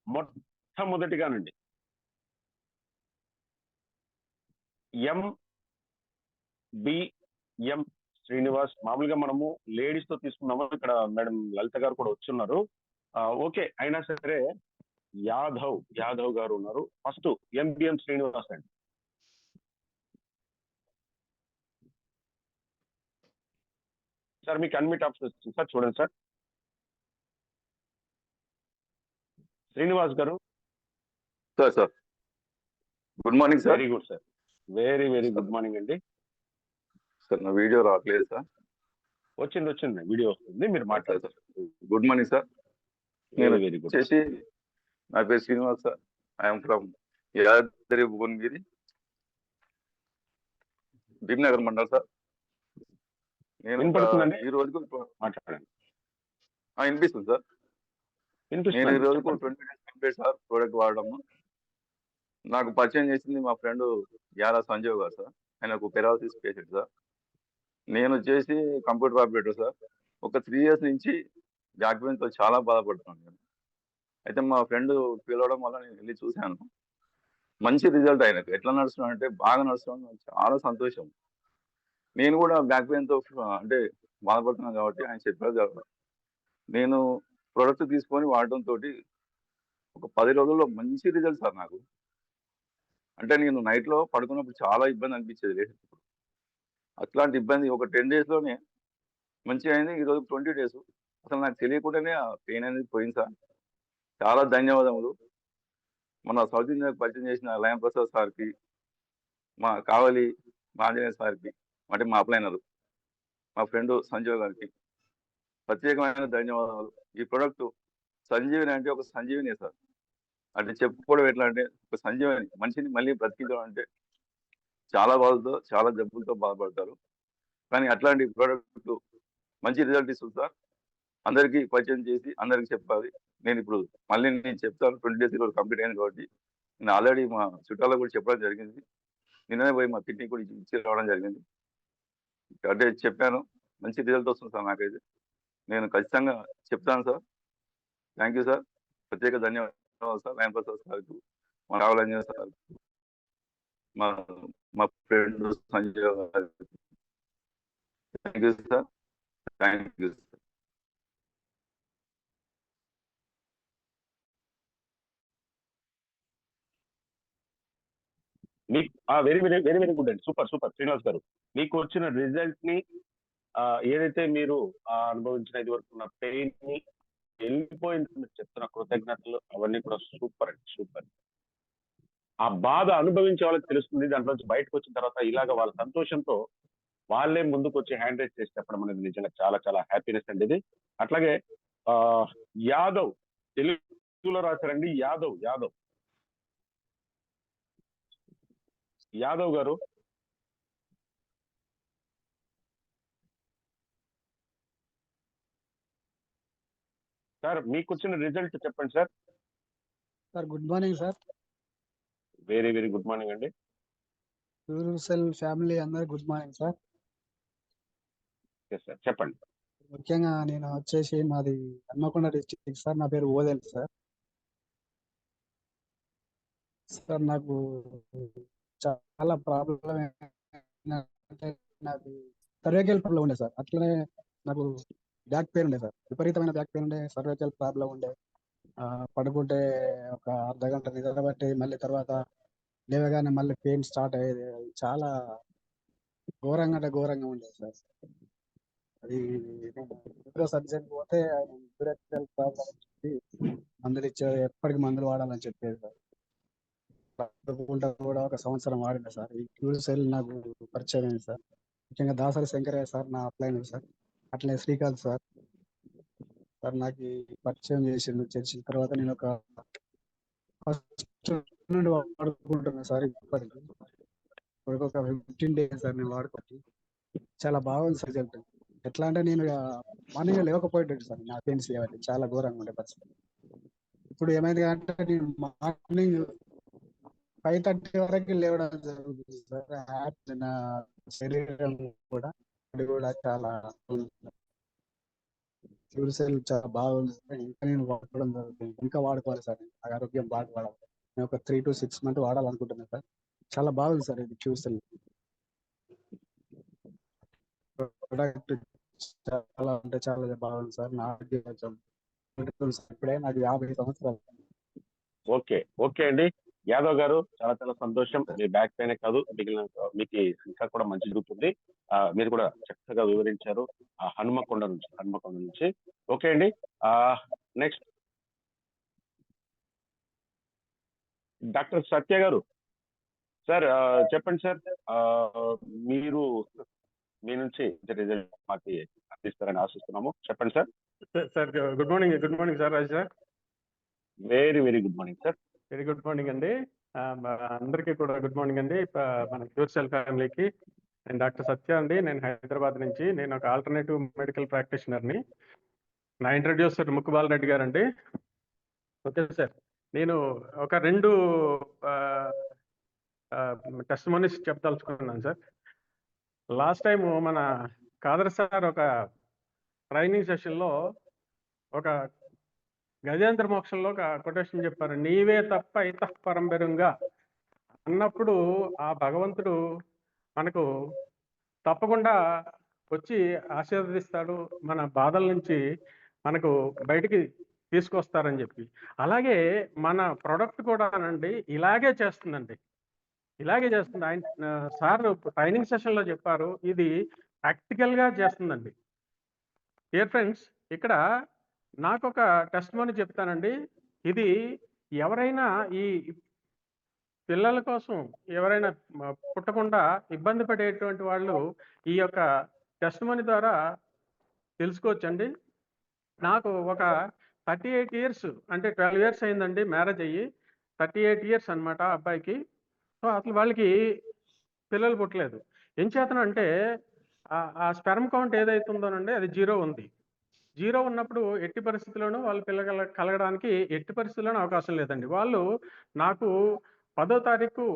మొట్టమొదటిగానండి MBM Srinivas. మామూలుగా మనము ladies తో తీసుకున్నాము, ఇక్కడ మేడం లలిత గారు కూడా వచ్చున్నారు. ఓకే, అయినా సరే యాదవ్ గారు ఉన్నారు. ఫస్ట్ MBM శ్రీనివాస్ అండి. సార్ మీకు అన్మిట్ ఆప్షన్ వచ్చింది సార్, చూడండి సార్. శ్రీనివాస్ గారు. Sir good morning sir. Very good sir, very good morning అండి. సార్ నా వీడియో రావట్లేదు సార్. వచ్చింది వీడియో వస్తుంది, మీరు మాట్లాడతారు. Good morning sir. నేను వెరీ గుడ్. వచ్చేసి నా పేరు Srinivas sir. I'm from Yadadri Bhuvanagiri, Bhimnagar mandal sir. నేను ఈ రోజుకు మాట్లాడండి. వినిపిస్తుంది సార్. నేను ఈ రోజుకు 20 days కంప్లీట్ సార్ ప్రోడక్ట్ వాడడము. నాకు పరిచయం చేసింది మా ఫ్రెండ్ యారా సంజీవ్ గారు సార్. ఆయన ఒక పెరాలసిస్ పేషెంట్ సార్. నేను వచ్చేసి కంప్యూటర్ ఆపరేటర్ సార్. ఒక 3 years నుంచి బ్యాక్ పెయిన్తో చాలా బాధపడుతున్నాను నేను. అయితే మా ఫ్రెండ్ పిలవడం వల్ల నేను వెళ్ళి చూశాను. మంచి రిజల్ట్ ఆయనకు. ఎట్లా నడుస్తున్నాడు అంటే బాగా నడుస్తున్నాడు, చాలా సంతోషం. నేను కూడా బ్యాక్ పెయిన్తో అంటే బాధపడుతున్నాను కాబట్టి ఆయన చెప్పారు కాబట్టి నేను ప్రోడక్ట్ తీసుకొని వాడటంతో ఒక 10 రోజుల్లో మంచి రిజల్ట్ సార్ నాకు. అంటే నేను నైట్లో పడుకున్నప్పుడు చాలా ఇబ్బంది అనిపించేది లేచినప్పుడు. అట్లాంటి ఇబ్బంది ఒక 10 daysలోనే మంచిగా అయింది. ఈరోజు 20 days అసలు నాకు తెలియకుండానే ఆ పెయిన్ అనేది పోయింది సార్. చాలా ధన్యవాదములు. మన సౌత్ ఇండియాకి పరిచయం చేసిన లయన్ ప్రసాద్ సార్కి, మా కావలి ఆంజనేయ సార్కి, అంటే మా అప్లైనరు మా ఫ్రెండ్ సంజయ్ గారికి ప్రత్యేకమైన ధన్యవాదాలు. ఈ ప్రోడక్ట్ సంజీవిని అంటే ఒక సంజీవిని సార్. అంటే చెప్పుకోవడం ఎట్లా అంటే ఒక సంజీవిని, మనిషిని మళ్ళీ బ్రతికించడం అంటే చాలా బాధతో చాలా జబ్బులతో బాధపడతారు. కానీ అట్లాంటి ప్రోడక్ట్ మంచి రిజల్ట్ ఇస్తుంది సార్. అందరికీ పరిచయం చేసి అందరికి చెప్పాలి. నేను ఇప్పుడు మళ్ళీ నేను చెప్తాను. 20 days ఈరోజు కంప్లీట్ అయింది కాబట్టి నేను ఆల్రెడీ మా చుట్టాలకు కూడా చెప్పడం జరిగింది. నిన్ననే పోయి మా కిడ్నీ కూడా ఇచ్చి రావడం జరిగింది. అంటే చెప్పాను, మంచి రిజల్ట్ వస్తుంది సార్ నాకైతే. నేను ఖచ్చితంగా చెప్తాను సార్. Thank you sir. ప్రత్యేక ధన్యవాదాలు సార్ లయన్ ప్రసాద్ సార్కు, మా రావుల అంజనేయ సార్, మా ఫ్రెండ్ సంజయ్ గారికి. Thank you sir. Thank you sir. Very good అండి. సూపర్ శ్రీనివాస్ గారు, మీకు వచ్చిన రిజల్ట్ ని ఏదైతే మీరు అనుభవించిన ఇది వరకు ఉన్న పెయిన్ ని వెళ్ళిపోయింది చెప్తున్న కృతజ్ఞతలు అవన్నీ కూడా సూపర్. ఆ బాధ అనుభవించే వాళ్ళకి తెలుస్తుంది. దాంట్లో నుంచి బయటకు వచ్చిన తర్వాత ఇలాగ వాళ్ళ సంతోషంతో వాళ్ళే ముందుకు వచ్చి హ్యాండ్ రైజ్ చేసి చెప్పడం అనేది నిజంగా చాలా హ్యాపీనెస్ అండి ఇది. అట్లాగే యాదవ్, తెలుగులో రాశారండి. యాదవ్ గారు. సార్ మీకు వచ్చిన రిజల్ట్ చెప్పండి sir. Sir good morning sir. Very good morning అండి. యూనివర్సల్ ఫ్యామిలీ అందరు గుడ్ మార్నింగ్ సార్. సార్ చెప్పండి. ముఖ్యంగా నేను వచ్చేసి మాది హన్మకొండ డిస్ట్రిక్ట్ సార్. నా పేరు ఓదెల్ సార్. సార్ నాకు చాలా ప్రాబ్లం అంటే నాకు సర్వైకల్ ప్రాబ్లం ఉండే సార్. అట్లనే నాకు బ్యాక్ పెయిన్ ఉండే సార్, విపరీతమైన బ్యాక్ పెయిన్ ఉండే, సర్వైకల్ ప్రాబ్లం ఉండే. పడుకుంటే ఒక అర్ధగంట నిద్రబట్టి మళ్ళీ తర్వాత లేవగానే మళ్ళీ పెయిన్ స్టార్ట్ అయ్యేది. చాలా ఘోరంగా ఉండేది సార్. అది న్యూరో సర్జన్ పోతే ఆయన ప్రాబ్లం చెప్పి మందులు ఇచ్చారు, ఎప్పటికి మందులు వాడాలని చెప్పేది సార్. పడుకుంటా కూడా ఒక సంవత్సరం వాడింది సార్. ఈ క్యూసెల్ నాకు పరిచయం అయింది సార్. ముఖ్యంగా దాసరి శంకరయ్య సార్ నా అప్లైనర్ సార్. అట్లనే శ్రీకాంత్ సార్ నాకు పరిచయం చేసిన తర్వాత నేను ఒక ఫస్ట్ నుండి వాడుకుంటున్నా సార్. ఇప్పటికి ఒక 15 days సార్ నేను వాడుకోండి. చాలా బాగుంది సార్ రిజల్ట్. ఎట్లా అంటే నేను మార్నింగ్ లేవకపోయేటట్టు సార్, నా పెయిన్స్ కాబట్టి చాలా ఘోరంగా ఉండే పరిస్థితి. ఇప్పుడు ఏమైంది అంటే నేను మార్నింగ్ 5:30 వరకు లేవడం జరుగుతుంది సార్. నా శరీరం కూడా చాలా ఫ్యూల్ సెల్ చాలా బాగుంది సార్. ఇంకా నేను వాడుకోవడం జరుగుతుంది. ఇంకా వాడుకోవాలి సార్. నా ఆరోగ్యం బాగా వాడాలి. నేను ఒక 3 to 6 మంత్ వాడాలనుకుంటున్నాను సార్. చాలా బాగుంది సార్ ఇది ఫ్యూల్ సెల్ ప్రొడక్ట్. చాలా అంటే చాలా బాగుంది సార్. నా ఆరోగ్యం కొంచెం ఉంటుంది సార్. ఇప్పుడే నాకు 50 సంవత్సరాలు. ఓకే ఓకే అండి యాదవ్ గారు, చాలా చాలా సంతోషం. మీ బ్యాక్ పెయిన్ కాదు, మిగిలిన మీకు ఇంకా కూడా మంచి జరుగుతుంది. మీరు కూడా చక్కగా వివరించారు హనుమకొండ నుంచి. ఓకే అండి, నెక్స్ట్ డాక్టర్ సత్య గారు. సార్ చెప్పండి సార్, మీరు మీ నుంచి రిజల్ట్ మాకు అందిస్తారని ఆశిస్తున్నాము. చెప్పండి sir. Sir good morning sir. Raju sir, very very good morning sir. Very good morning అండి. అందరికీ కూడా గుడ్ మార్నింగ్ అండి. మన ప్యూర్ సెల్ ఫ్యామిలీకి నేను డాక్టర్ సత్య అండి. నేను హైదరాబాద్ నుంచి. నేను ఒక ఆల్టర్నేటివ్ మెడికల్ ప్రాక్టీషనర్ని. నా ఇంట్రడ్యూసర్ ముక్కుబాల్ రెడ్డి గారు అండి. ఓకే సార్, నేను ఒక 2 టెస్టిమోనీస్ చెప్పదలుచుకున్నాను సార్. లాస్ట్ టైం మన కాదర్ సార్ ఒక ట్రైనింగ్ సెషన్లో ఒక గజేంద్ర మోక్షంలో ఒక కొటేషన్ చెప్పారు, నీవే తప్ప ఇతః పరంబెరుంగా అన్నప్పుడు ఆ భగవంతుడు మనకు తప్పకుండా వచ్చి ఆశీర్వదిస్తాడు, మన బాధల నుంచి మనకు బయటికి తీసుకొస్తారని చెప్పి. అలాగే మన ప్రొడక్ట్ కూడా అనండి ఇలాగే చేస్తుందండి. ఆయన సార్ ట్రైనింగ్ సెషన్లో చెప్పారు, ఇది ప్రాక్టికల్గా చేస్తుందండి. డియర్ ఫ్రెండ్స్, ఇక్కడ నాకు ఒక టెస్టిమోనీ చెప్తానండి. ఇది ఎవరైనా ఈ పిల్లల కోసం ఎవరైనా పుట్టకుండా ఇబ్బంది పడేటువంటి వాళ్ళు ఈ యొక్క టెస్టిమోనీ ద్వారా తెలుసుకోవచ్చండి. నాకు ఒక 38 ఇయర్స్ అంటే 12 ఇయర్స్ అయిందండి మ్యారేజ్ అయ్యి. 38 ఇయర్స్ అనమాట అబ్బాయికి. సో అసలు వాళ్ళకి పిల్లలు పుట్టలేదు. ఏం చేతనంటే ఆ స్పెర్మ్ కౌంట్ ఏదైతుందోనండి అది 0 ఉంది. 0 ఉన్నప్పుడు ఎట్టి పరిస్థితుల్లోనూ వాళ్ళు పిల్లలు కలగడానికి ఎట్టి పరిస్థితుల్లోనూ అవకాశం లేదండి. వాళ్ళు నాకు 10వ తారీఖు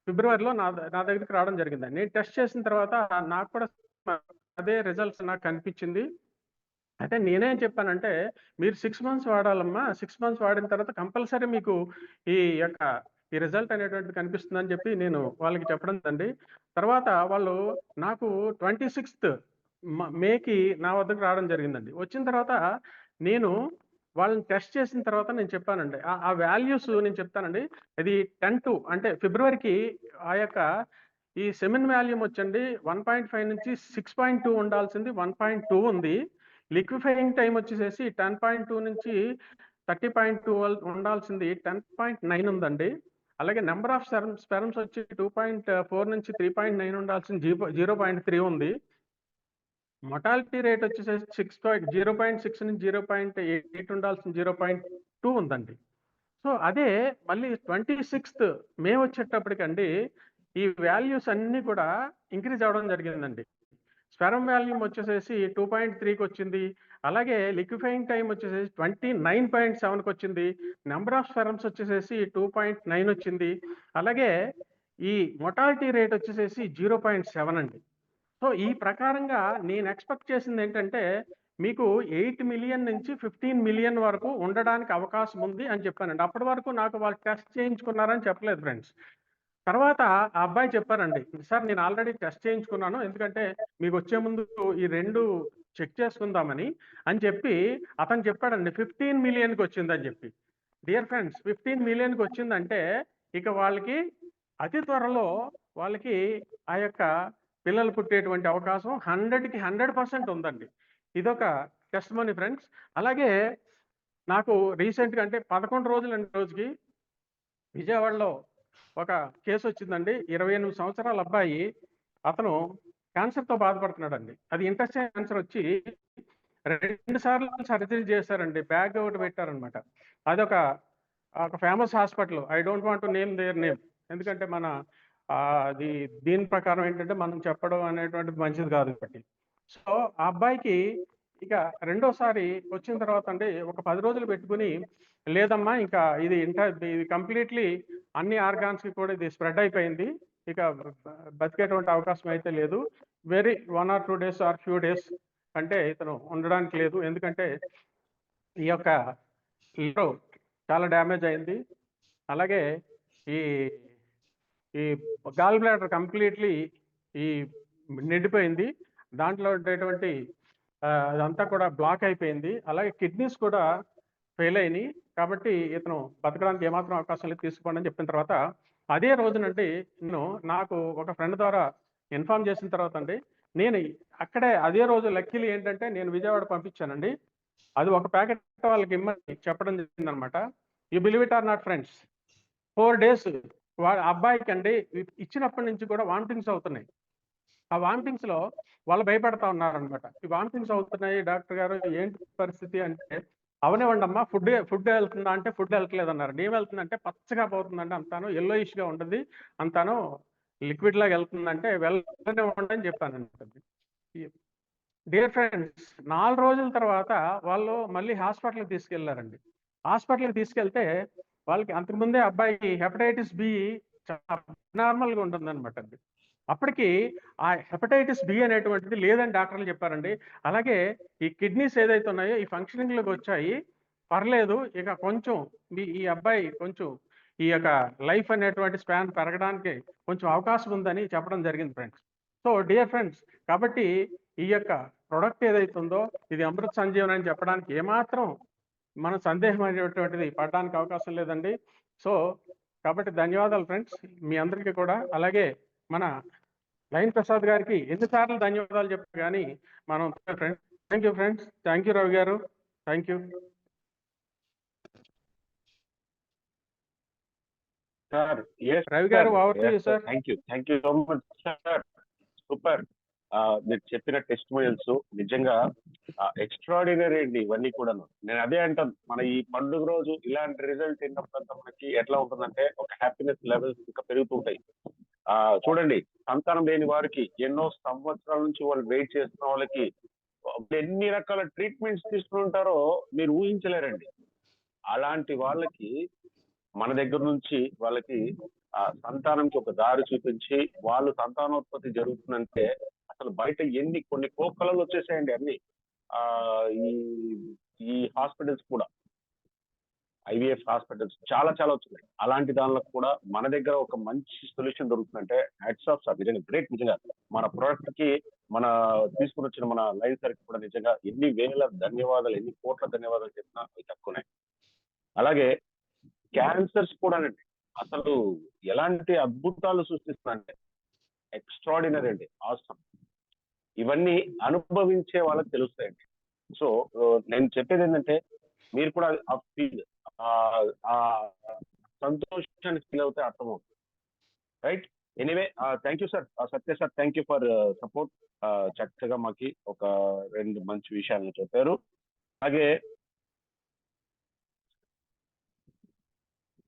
ఫిబ్రవరిలో నా దగ్గరికి రావడం జరిగిందండి. నేను టెస్ట్ చేసిన తర్వాత నాకు కూడా అదే రిజల్ట్స్ నాకు కనిపించింది. అయితే నేనేం చెప్పానంటే, మీరు 6 మంత్స్ వాడాలమ్మా. 6 మంత్స్ వాడిన తర్వాత కంపల్సరీ మీకు ఈ రిజల్ట్ అనేటువంటిది కనిపిస్తుందని చెప్పి నేను వాళ్ళకి చెప్పడం అండి. తర్వాత వాళ్ళు నాకు 26th మేకి నా వద్దకు రావడం జరిగిందండి. వచ్చిన తర్వాత నేను వాళ్ళని టెస్ట్ చేసిన తర్వాత నేను చెప్పానండి, ఆ వాల్యూస్ నేను చెప్తానండి. ఇది 10 అంటే ఫిబ్రవరికి ఆ యొక్క ఈ సెమిన్ వాల్యూమ్ వచ్చండి 1.5 నుంచి 6.2 ఉండాల్సింది 1.2 ఉంది. లిక్విఫైయింగ్ టైం వచ్చేసేసి 10.2 నుంచి 30.2 ఉండాల్సింది 10.9 ఉందండి. అలాగే నెంబర్ ఆఫ్ స్పెర్మ్స్ వచ్చి 2.4 నుంచి 3.9 ఉండాల్సింది 0.3 ఉంది. మొటాలిటీ రేట్ వచ్చేసేసి 0.6 నుంచి 0.8 ఉండాల్సింది 0.2 ఉందండి. సో అదే మళ్ళీ 26th మే వచ్చేటప్పటికండి ఈ వాల్యూస్ అన్నీ కూడా ఇంక్రీజ్ అవ్వడం జరిగిందండి. స్పెర్మ్ వాల్యూమ్ వచ్చేసేసి 2.3కి వచ్చింది. అలాగే లిక్విఫైయింగ్ టైం వచ్చేసేసి 29.7కి వచ్చింది. నెంబర్ ఆఫ్ స్పెర్మ్స్ వచ్చేసేసి 2.9 వచ్చింది. అలాగే ఈ మొటాలిటీ రేట్ వచ్చేసేసి 0.7 అండి. సో ఈ ప్రకారంగా నేను ఎక్స్పెక్ట్ చేసింది ఏంటంటే, మీకు 8 మిలియన్ నుంచి 15 మిలియన్ వరకు ఉండడానికి అవకాశం ఉంది అని చెప్పానండి. అప్పటి వరకు నాకు వాళ్ళు టెస్ట్ చేయించుకున్నారని చెప్పలేదు ఫ్రెండ్స్. తర్వాత ఆ అబ్బాయి చెప్పారండి, సార్ నేను ఆల్రెడీ టెస్ట్ చేయించుకున్నాను, ఎందుకంటే మీకు వచ్చే ముందు ఈ 2 చెక్ చేసుకుందామని అని చెప్పి అతను చెప్పాడండి 15 మిలియన్కి వచ్చిందని చెప్పి. డియర్ ఫ్రెండ్స్, 15 మిలియన్కి వచ్చిందంటే ఇక వాళ్ళకి అతి త్వరలో వాళ్ళకి ఆ యొక్క పిల్లలు పుట్టేటువంటి అవకాశం 100కి 100% ఉందండి. ఇదొక టెస్టిమోనీ ఫ్రెండ్స్. అలాగే నాకు రీసెంట్గా అంటే 11 రోజులు రోజుకి విజయవాడలో ఒక కేసు వచ్చిందండి. 28 సంవత్సరాల అబ్బాయి, అతను క్యాన్సర్తో బాధపడుతున్నాడండి. అది ఇంటెస్టైన్ క్యాన్సర్ వచ్చి 2 సార్లు సర్జరీ చేశారండి. బ్యాగ్ ఒకటి పెట్టారనమాట. అదొక famous hospital. I don't want to name their name, ఎందుకంటే మన అది దీని ప్రకారం ఏంటంటే మనం చెప్పడం అనేటువంటిది మంచిది కాదు కాబట్టి. సో ఆ అబ్బాయికి ఇక రెండోసారి వచ్చిన తర్వాత అండి ఒక 10 రోజులు పెట్టుకుని, లేదమ్మా ఇంకా ఇది కంప్లీట్లీ అన్ని ఆర్గాన్స్కి కూడా ఇది స్ప్రెడ్ అయిపోయింది, ఇక బతికేటువంటి అవకాశం అయితే లేదు, 1 or 2 days or few days అంటే ఇతను ఉండడానికి లేదు. ఎందుకంటే ఈ యొక్క లివర్ చాలా డ్యామేజ్ అయింది. అలాగే ఈ ఈ గాల్ బ్లాడర్ కంప్లీట్లీ ఈ నిండిపోయింది. దాంట్లో ఉండేటువంటి అదంతా కూడా బ్లాక్ అయిపోయింది. అలాగే కిడ్నీస్ కూడా ఫెయిల్ అయినాయి. కాబట్టి ఇతను బతకడానికి ఏమాత్రం అవకాశం లేదు, తీసుకోండి అని చెప్పిన తర్వాత అదే రోజునండి నాకు ఒక ఫ్రెండ్ ద్వారా ఇన్ఫార్మ్ చేసిన తర్వాత అండి నేను అక్కడే అదే రోజు లక్కీలీ ఏంటంటే నేను విజయవాడ పంపించానండి. అది ఒక ప్యాకెట్ వాళ్ళకి ఇమ్మని చెప్పడం జరిగిందనమాట. You believe it or not friends, 4 days వాళ్ళ అబ్బాయికి అండి ఇచ్చినప్పటి నుంచి కూడా వామిటింగ్స్ అవుతున్నాయి. ఆ వామిటింగ్స్ లో వాళ్ళు భయపడతా ఉన్నారనమాట. ఈ వామిటింగ్స్ అవుతున్నాయి డాక్టర్ గారు, ఏంటి పరిస్థితి అంటే, అవనివ్వండి అమ్మా, ఫుడ్ వెళ్తుందా అంటే ఫుడ్ వెళ్తలేదు అన్నారు. ఏం వెళ్తుందంటే పచ్చగా పోతుందండి, అంతాను yellowish గా ఉంటుంది, అంతాను లిక్విడ్ లాగా వెళ్తుందంటే వెళ్ళనివ్వండి అని చెప్పానండి. డియర్ ఫ్రెండ్స్, 4 రోజుల తర్వాత వాళ్ళు మళ్ళీ హాస్పిటల్కి తీసుకెళ్లారండి. హాస్పిటల్కి తీసుకెళ్తే వాళ్ళకి అంతకుముందే అబ్బాయికి హెపటైటిస్ బి చాలా నార్మల్గా ఉంటుందన్నమాట అండి. అప్పటికి ఆ హెపటైటిస్ బి అనేటువంటిది లేదని డాక్టర్లు చెప్పారండి. అలాగే ఈ కిడ్నీస్ ఏదైతే ఉన్నాయో ఈ ఫంక్షనింగ్లోకి వచ్చాయి, పర్లేదు, ఇక కొంచెం ఈ అబ్బాయి కొంచెం ఈ యొక్క లైఫ్ అనేటువంటి స్పాన్ పెరగడానికి కొంచెం అవకాశం ఉందని చెప్పడం జరిగింది ఫ్రెండ్స్. సో డియర్ ఫ్రెండ్స్, కాబట్టి ఈ యొక్క ప్రొడక్ట్ ఏదైతే ఉందో ఇది అమృత సంజీవని అని చెప్పడానికి ఏమాత్రం మన సందేహం అనేటువంటిది పడడానికి అవకాశం లేదండి. సో కాబట్టి ధన్యవాదాలు ఫ్రెండ్స్ మీ అందరికీ కూడా. అలాగే మన లైన్ ప్రసాద్ గారికి ఎన్నిసార్లు ధన్యవాదాలు చెప్పారు కానీ మనం friends. Thank you friends, thank you Ravi గారు, థ్యాంక్ యూ సార్. రవి గారు, over to you sir. Thank you so much sir. Super. మీరు చెప్పిన టెస్టిమోనియల్స్ నిజంగా ఎక్స్ట్రాడినరీ అండి ఇవన్నీ కూడాను. నేను అదే అంటాను, మన ఈ పండుగ రోజు ఇలాంటి రిజల్ట్ అయినప్పుడు మనకి ఎట్లా ఉంటుందంటే ఒక హ్యాపీనెస్ లెవెల్స్ ఇంకా పెరుగుతుంటాయి. చూడండి, సంతానం లేని వారికి ఎన్నో సంవత్సరాల నుంచి వాళ్ళు వెయిట్ చేస్తున్న వాళ్ళకి ఎన్ని రకాల ట్రీట్మెంట్స్ తీసుకుని ఉంటారో మీరు ఊహించలేరండి. అలాంటి వాళ్ళకి మన దగ్గర నుంచి వాళ్ళకి సంతానంకి ఒక దారి చూపించి వాళ్ళు సంతానోత్పత్తి జరుగుతుందంటే అసలు బయట కొన్ని కోకలలు వచ్చేసాయండి అన్ని. ఈ ఈ హాస్పిటల్స్ కూడా ఐవీఎఫ్ హాస్పిటల్స్ చాలా చాలా వచ్చినాయి. అలాంటి దానిలో కూడా మన దగ్గర ఒక మంచి సొల్యూషన్ దొరుకుతుందంటే హ్యాట్స్ ఆఫ్ సార్, నిజంగా గ్రేట్. నిజంగా మన ప్రోడక్ట్ కి మన తీసుకుని వచ్చిన మన లైవ్ సార్ కూడా నిజంగా ఎన్ని వేల ధన్యవాదాలు, ఎన్ని కోట్ల ధన్యవాదాలు చెప్పినా తక్కువనే. అలాగే క్యాన్సర్స్ కూడా అసలు ఎలాంటి అద్భుతాలు సృష్టిస్తుందంటే ఎక్స్ట్రాడినరీ అండి, ఆసమ్. ఇవన్నీ అనుభవించే వాళ్ళకి తెలుస్తాయండి. సో నేను చెప్పేది ఏంటంటే మీరు కూడా ఆ ఫీల్ సంతోషాన్ని ఫీల్ అవుతే అర్థమవుతుంది, right? Anyway, thank you sir, Satya sir, thank you for support. చక్కగా మాకి ఒక 2 మంచి విషయాలను చెప్పారు. అలాగే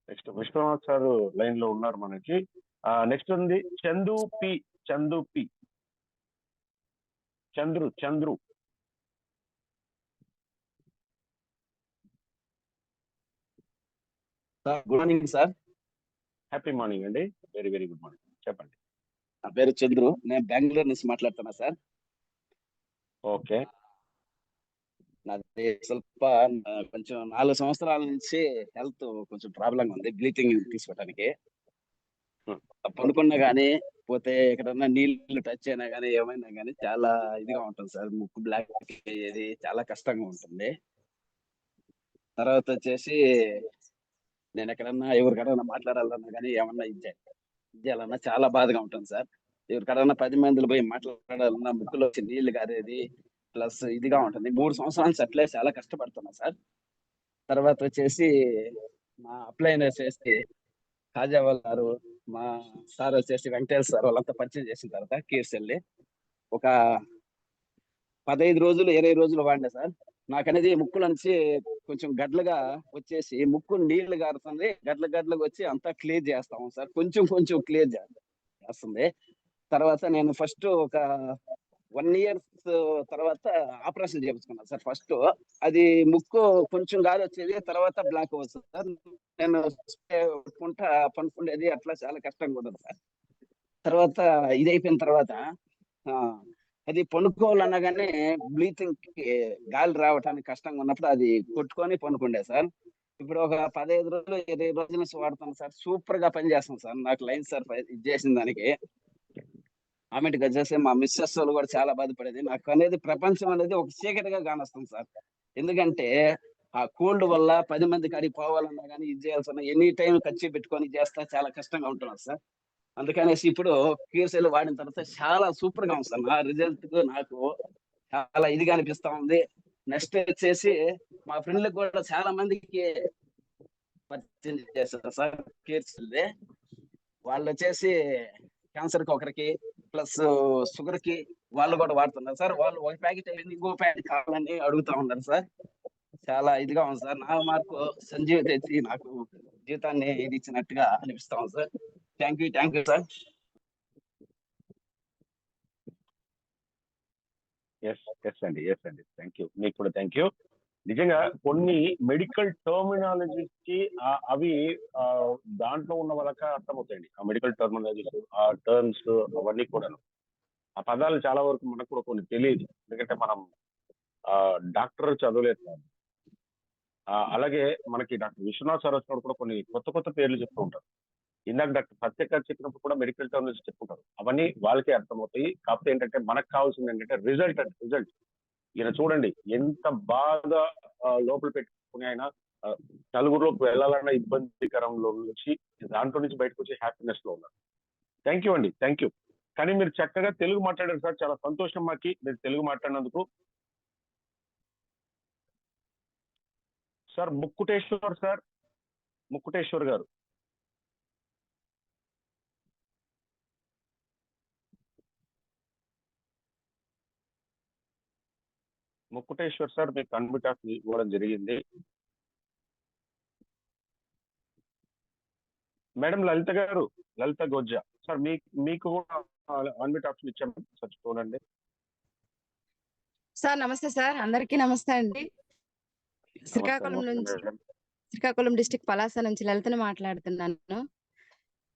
నెక్స్ట్ విశ్వనాథ్ సార్ లైన్ లో ఉన్నారు మనకి. నెక్స్ట్ ఉంది Chandu P. Chandru. Good morning sir. Happy morning అండి, వెరీ వెరీ గుడ్ మార్నింగ్. చెప్పండి. నా పేరు చంద్రు, నేను బెంగళూరు నుంచి మాట్లాడుతున్నా సార్. ఓకే. నాది ಸ್ವಲ್ಪ కొంచెం 4 సంవత్సరాల నుంచి హెల్త్ కొంచెం ప్రాబ్లం ఉంది, బ్లీచింగ్ తీసుకోవడానికి. పనుకున్నా కానీ పోతే ఎక్కడన్నా నీళ్లు టచ్ అయినా కానీ ఏమైనా కానీ చాలా ఇదిగా ఉంటుంది సార్. ముక్కు బ్లాక్ అయ్యేది చాలా కష్టంగా ఉంటుంది. తర్వాత వచ్చేసి నేను ఎక్కడన్నా ఎవరికడన్నా మాట్లాడాలన్నా కానీ ఏమన్నా ఇచ్చేయాలన్నా చాలా బాధగా ఉంటుంది సార్. ఎవరికడన్నా 10 మందిలో పోయి మాట్లాడాలన్నా ముక్కులో వచ్చి నీళ్లు గారేది ప్లస్ ఇదిగా ఉంటుంది. 3 సంవత్సరాల నుంచి అట్లే చాలా కష్టపడుతున్నా సార్. తర్వాత వచ్చేసి మా అప్లైన్ వచ్చేసి కాజా గారు, మా సార్ వచ్చేసి వెంకటేశ్వర సార్, వాళ్ళంతా పరిచయం చేసిన తర్వాత కీర్స్ వెళ్ళి ఒక 15 రోజులు 20 రోజులు వాడినా సార్. నాకు అనేది ముక్కు నుంచి కొంచెం గడ్డలుగా వచ్చేసి ముక్కు నీళ్లు గారుతుంది, గడ్డలుగా వచ్చి అంతా క్లియర్ చేస్తాము సార్. కొంచెం క్లియర్ చేస్తుంది. తర్వాత నేను ఫస్ట్ ఒక 1 year తర్వాత ఆపరేషన్ చేయించుకున్నాను సార్. ఫస్ట్ అది ముక్కు కొంచెం గాలి వచ్చేది, తర్వాత బ్లాక్ అవుతుంది సార్. నేను పనుకుండేది అట్లా చాలా కష్టంగా ఉండదు సార్. తర్వాత ఇది అయిపోయిన తర్వాత అది పండుకోవాలన్నా కానీ బ్రీతింగ్ కి గాలి రావడానికి కష్టంగా ఉన్నప్పుడు అది కొట్టుకొని పండుకుండే సార్. ఇప్పుడు ఒక 15 రోజులు 20 రోజుల నుంచి వాడుతాను సార్. సూపర్ గా పనిచేస్తుంది సార్. నాకు లైన్ సార్ ఇది చేసిన దానికి ఆమెటిగా చేస్తే మా మిస్సెస్ వాళ్ళు కూడా చాలా బాధపడేది. నాకు అనేది ప్రపంచం అనేది ఒక చీకటిగా కానొస్తుంది సార్. ఎందుకంటే ఆ కోల్డ్ వల్ల 10 మంది కాడికి పోవాలన్నా కానీ ఇది చేయాల్సిన ఎనీ టైం ఖర్చు పెట్టుకొని చేస్తా చాలా కష్టంగా ఉంటున్నారు సార్. అందుకనేసి ఇప్పుడు క్యూర్సెల్ వాడిన తర్వాత చాలా సూపర్ గా ఉంది సార్. నా రిజల్ట్ నాకు చాలా ఇదిగా అనిపిస్తా ఉంది. నెక్స్ట్ వచ్చేసి మా ఫ్రెండ్లకు కూడా చాలా మందికి పరిచయం చేస్తారు సార్ క్యూర్సెల్. వాళ్ళు వచ్చేసి క్యాన్సర్ కి ఒకరికి ప్లస్ షుగర్ కి వాళ్ళు కూడా వాడుతున్నారు సార్. వాళ్ళు ఒక ప్యాకెట్ అయిపోయింది ఇంకో ప్యాకెట్ కావాలని అడుగుతా ఉన్నారు సార్. చాలా ఇదిగా ఉంది సార్. నా మార్కు సంజీవ్ తెచ్చి నాకు జీవితాన్ని ఇది ఇచ్చినట్టుగా అనిపిస్తా ఉంది sir. Thank you sir. Yes అండి థ్యాంక్ యూ. మీకు కూడా థ్యాంక్ యూ. నిజంగా కొన్ని మెడికల్ టర్మినాలజీస్ కి అవి దాంట్లో ఉన్న వాళ్ళకి అర్థమవుతాయండి. ఆ మెడికల్ టర్మినాలజీస్, ఆ టర్మ్స్ అవన్నీ కూడాను, ఆ పదాలు చాలా వరకు మనకు కూడా కొన్ని తెలియదు. ఎందుకంటే మనం డాక్టర్ చదవలేదు కాదు. అలాగే మనకి డాక్టర్ విశ్వనాథ్ సరస్వతి కూడా కొన్ని కొత్త పేర్లు చెప్తూ ఉంటారు. ఇందాక డాక్టర్ సత్య గారు చెప్పినప్పుడు కూడా మెడికల్ టర్మినాలజీ చెప్పుకుంటారు. అవన్నీ వాళ్ళకే అర్థమవుతాయి. కాకపోతే ఏంటంటే మనకు కావాల్సింది ఏంటంటే రిజల్ట్. ఈయన చూడండి ఎంత బాగా లోపల పెట్టుకుని ఆయన నలుగురులోకి వెళ్ళాలన్న ఇబ్బందికరంలో నుంచి దాంట్లో నుంచి బయటకు వచ్చి హ్యాపీనెస్ లో ఉన్నారు. థ్యాంక్ యూ అండి, థ్యాంక్ యూ. కానీ మీరు చక్కగా తెలుగు మాట్లాడారు సార్, చాలా సంతోషం మాకి మీరు తెలుగు మాట్లాడినందుకు. సార్ ముక్కుటేశ్వర్ గారు, ముక్కుటేశ్వర్ సార్ మీకు అన్మ్యూట్ ఆఫ్ ఇవ్వడం జరిగింది. మేడం లలిత గోజ్జా సార్, మీకు కూడా అన్మ్యూట్ ఆప్షన్ ఇచ్చాము సార్, చూడండి. సార్ నమస్తే సార్, అందరికీ నమస్తే అండి. శ్రీకాకుళం డిస్ట్రిక్ట్ పలాస నుంచి లలితని మాట్లాడుతున్నాను.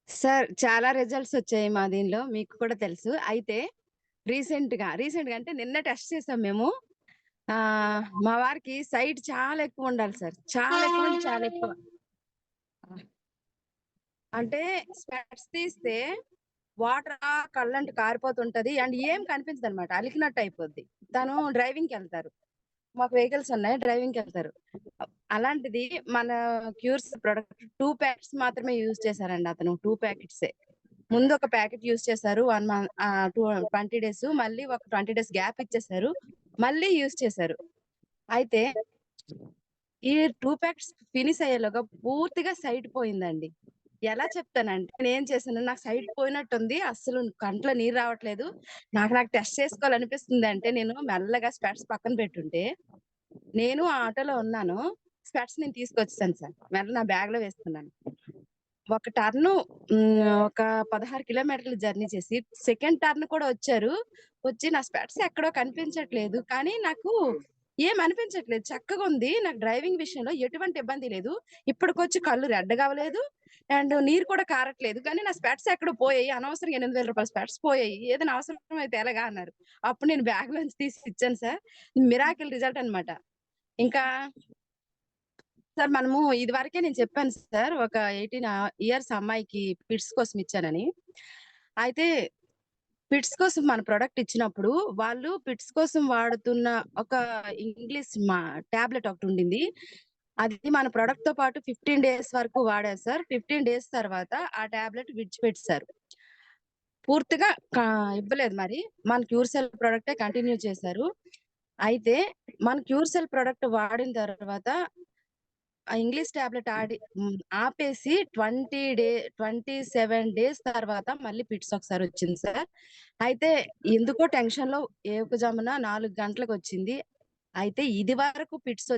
సార్ చాలా రిజల్ట్స్ వచ్చాయి మా దీనిలో, మీకు కూడా తెలుసు. అయితే రీసెంట్ గా అంటే నిన్న టెస్ట్ చేసాం మేము. మా వారికి సైట్ చాలా ఎక్కువ ఉండాలి సార్, చాలా ఎక్కువ. అంటే స్పెట్స్ తీస్తే వాటర్ కళ్ళంటి కారిపోతుంటది అండ్ ఏం కనిపించదు అనమాట, అలికినట్టు అయిపోద్ది. తను డ్రైవింగ్ కి వెళ్తారు, మాకు వెహికల్స్ ఉన్నాయి, డ్రైవింగ్ కి వెళ్తారు. అలాంటిది మన క్యూర్స్ ప్రొడక్ట్ 2 ప్యాకెట్స్ మాత్రమే యూజ్ చేశారండి అతను. 2 ప్యాకెట్సే. ముందు ఒక ప్యాకెట్ యూజ్ చేశారు 20 డేస్, మళ్ళీ ఒక 20 డేస్ గ్యాప్ ఇచ్చేసారు, మళ్ళీ యూజ్ చేశారు. అయితే ఈ 2 ప్యాకెట్స్ ఫినిష్ అయ్యేలోగా పూర్తిగా సైట్ పోయిందండి. ఎలా చెప్తానంటే, నేను చేశాను, నాకు సైట్ పోయినట్టుంది, అసలు కంట్లో నీరు రావట్లేదు, నాకు టెస్ట్ చేసుకోవాలనిపిస్తుంది. అంటే నేను మెల్లగా స్పెట్స్ పక్కన పెట్టుంటే, నేను ఆటోలో ఉన్నాను, స్పెట్స్ నేను తీసుకొచ్చాను సార్, మెల్ల నా బ్యాగ్ లో వేసుకున్నాను. ఒక టర్న్ ఒక 16 కిలోమీటర్లు జర్నీ చేసి సెకండ్ టర్న్ కూడా వచ్చి నా స్పెట్స్ ఎక్కడో కనిపించట్లేదు, కానీ నాకు ఏం అనిపించట్లేదు, చక్కగా ఉంది. నాకు డ్రైవింగ్ విషయంలో ఎటువంటి ఇబ్బంది లేదు. ఇప్పటికొచ్చి కళ్ళు రెడ్ కావలేదు అండ్ నీరు కూడా కారట్లేదు, కానీ నా స్పెట్స్ ఎక్కడో పోయాయి, అనవసరంగా 8,000 రూపాయల స్పెట్స్ పోయాయి, ఏదైనా అవసరం అయితే ఎలాగా అన్నారు. అప్పుడు నేను బ్యాగ్ లోంచి తీసి ఇచ్చాను సార్. మిరాకిల్ రిజల్ట్ అన్నమాట. ఇంకా సార్ మనము ఇది వరకే నేను చెప్పాను సార్, ఒక 18 ఇయర్స్ అమ్మాయికి పిట్స్ కోసం ఇచ్చానని. అయితే పిట్స్ కోసం మన ప్రొడక్ట్ ఇచ్చినప్పుడు వాళ్ళు పిట్స్ కోసం వాడుతున్న ఒక ఇంగ్లీష్ టాబ్లెట్ ఒకటి ఉండింది. అది మన ప్రొడక్ట్ తో పాటు 15 డేస్ వరకు వాడారు సార్. 15 డేస్ తర్వాత ఆ టాబ్లెట్ విడిచిపెట్టారు, పూర్తిగా ఇవ్వలేదు. మరి మన క్యూర్సెల్ ప్రొడక్టే కంటిన్యూ చేశారు. అయితే మన క్యూర్సెల్ ప్రొడక్ట్ వాడిన తర్వాత ఆ ఇంగ్లీష్ టాబ్లెట్ ఆపేసి 27 డేస్ తర్వాత మళ్ళీ పిట్స్ ఒకసారి వచ్చింది సార్. అయితే ఎందుకో టెన్షన్ లో ఏకజామున 4 గంటలకు వచ్చింది. అయితే ఇది వరకు పిట్స్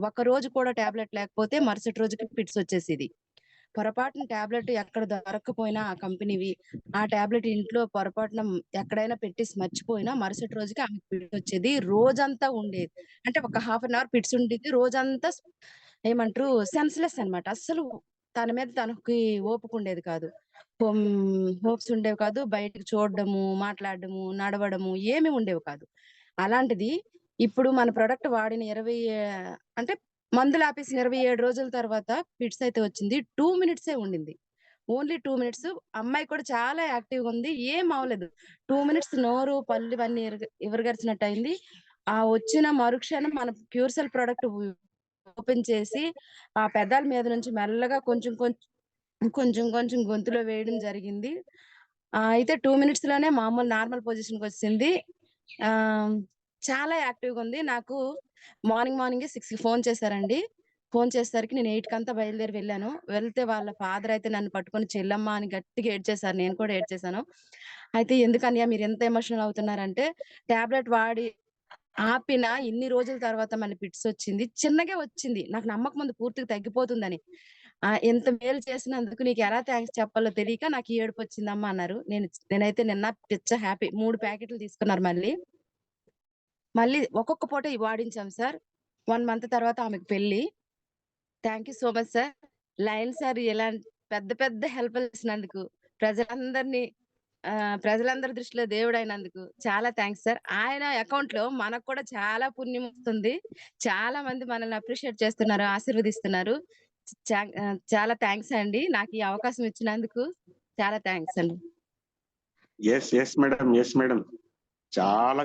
ఒక రోజు కూడా టాబ్లెట్ లేకపోతే మరుసటి రోజుకి పిట్స్ వచ్చేసేది. పొరపాటున టాబ్లెట్ ఎక్కడ దొరకకపోయినా ఆ కంపెనీవి, ఆ టాబ్లెట్ ఇంట్లో పొరపాటున ఎక్కడైనా పెట్టేసి మర్చిపోయినా మరుసటి రోజుకి ఆమె పిట్స్ వచ్చేది. రోజంతా ఉండేది, అంటే ఒక హాఫ్ అన్ అవర్ పిట్స్ ఉండేది, రోజంతా ఏమంటారు సెన్స్లెస్ అన్నమాట. అస్సలు తన మీద తనకి ఓపిక ఉండేది కాదు. హోప్స్ ఉండేవి కాదు. బయటకు చూడడము, మాట్లాడడము, నడవడము ఏమి ఉండేవి కాదు. అలాంటిది ఇప్పుడు మన ప్రొడక్ట్ వాడిన 20 అంటే మందులు ఆపేసిన 27 రోజుల తర్వాత ఫిట్స్ అయితే వచ్చింది. 2 మినిట్సే ఉండింది. Only 2 minutes. అమ్మాయి కూడా చాలా యాక్టివ్‌గా ఉంది. ఏం అవ్వలేదు. 2 మినిట్స్ నోరు, పళ్ళు ఇవన్నీ ఇవరగరిచినట్టు అయింది. ఆ వచ్చిన మరుక్షణం మన క్యూర్సెల్ ప్రొడక్ట్ ఓపెన్ చేసి ఆ పెదాల మీద నుంచి మెల్లగా కొంచెం కొంచెం గొంతులో వేయడం జరిగింది. అయితే 2 మినిట్స్ లోనే మామూలు నార్మల్ పొజిషన్‌కి వచ్చింది. చాలా యాక్టివ్‌గా ఉంది. నాకు మార్నింగే 6కి ఫోన్ చేశారండి. ఫోన్ చేసేసరికి నేను 8 కంతా బయలుదేరి వెళ్ళాను. వెళ్తే వాళ్ళ ఫాదర్ అయితే నన్ను పట్టుకొని చెల్లమ్మ అని గట్టిగా ఏడ్చేశారు. నేను కూడా ఏడ్చేశాను. అయితే ఎందుకన్నయ్య మీరు ఎంత ఎమోషనల్ అవుతున్నారంటే, టాబ్లెట్ వాడి ఆపిన ఇన్ని రోజుల తర్వాత మళ్ళీ ఫిట్స్ వచ్చింది. చిన్నగే వచ్చింది. నాకు నమ్మకం ఉంది పూర్తిగా తగ్గిపోతుందని. ఎంత మేలు చేసినందుకు నీకు ఎలా థాంక్స్ చెప్పాలో తెలియక నాకు ఈ ఏడుపొచ్చిందమ్మా అన్నారు. నేనైతే నిన్న పిచ్చ హ్యాపీ. 3 ప్యాకెట్లు తీసుకున్నారు మళ్ళీ. మళ్ళీ ఒక్కొక్క పూట ఇవి వాడించాం సార్. 1 మంత్ తర్వాత ఆమెకు పెళ్లి. Thank you so much sir. Lion sir ఇలాంటి పెద్ద హెల్ప్‌లు చేసినందుకు, ప్రజలందరి దృష్టిలో దేవుడైనందుకు చాలా థాంక్స్ సార్. ఆయన అకౌంట్‌లో మనకు కూడా చాలా పుణ్యం వస్తుంది. చాలా మంది మనల్ని అప్రిషియేట్ చేస్తున్నారు, ఆశీర్వదిస్తున్నారు. చాలా థాంక్స్ అండి. నాకు ఈ అవకాశం ఇచ్చినందుకు చాలా థాంక్స్ అండి. Yes madam.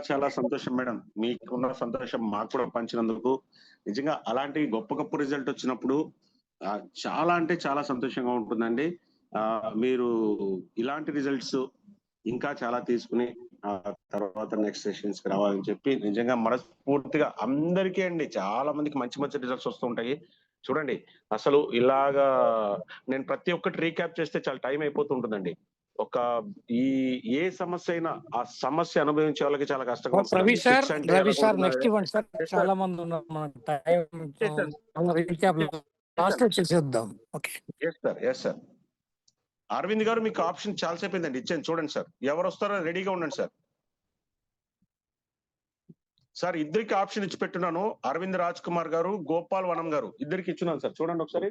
చాలా సంతోషం మేడం. మీకున్న సంతోషం మాకు కూడా పంచినందుకు. నిజంగా అలాంటి గొప్ప రిజల్ట్ వచ్చినప్పుడు చాలా అంటే చాలా సంతోషంగా ఉంటుందండి. మీరు ఇలాంటి రిజల్ట్స్ ఇంకా చాలా తీసుకుని తర్వాత నెక్స్ట్ సెషన్స్ కి రావాలని చెప్పి నిజంగా మనస్ఫూర్తిగా అందరికీ అండి, చాలా మందికి మంచి రిజల్ట్స్ వస్తూ ఉంటాయి. చూడండి, అసలు ఇలాగా నేను ప్రతి ఒక్కటి రీక్యాప్ చేస్తే చాలా టైం అయిపోతుంటుందండి. ఏ సమస్య అయినా ఆ సమస్య అనుభవించే వాళ్ళకి చాలా కష్టంగా ఉంటుంది. రవి సార్ Fix అంటే ఎలా సార్ ఉంటుందో నెక్స్ట్ ఇవ్వండి సార్. Yes, sir. చాలా మంది ఉన్నారు. మన time Yes, sir. Recap last చేసేద్దాం. ఓకే. Yes sir. అరవింద్ గారు మీకు ఆప్షన్ చాలా సేపు అయిందండి, ఇచ్చాను చూడండి సార్. ఎవరు వస్తారో రెడీగా ఉండండి సార్. సార్ ఇద్దరికి ఆప్షన్ ఇచ్చి పెట్టున్నాను. అరవింద్ రాజ్ కుమార్ గారు, గోపాల్ వనం గారు ఇద్దరికి ఇచ్చున్నాను సార్. చూడండి ఒకసారి.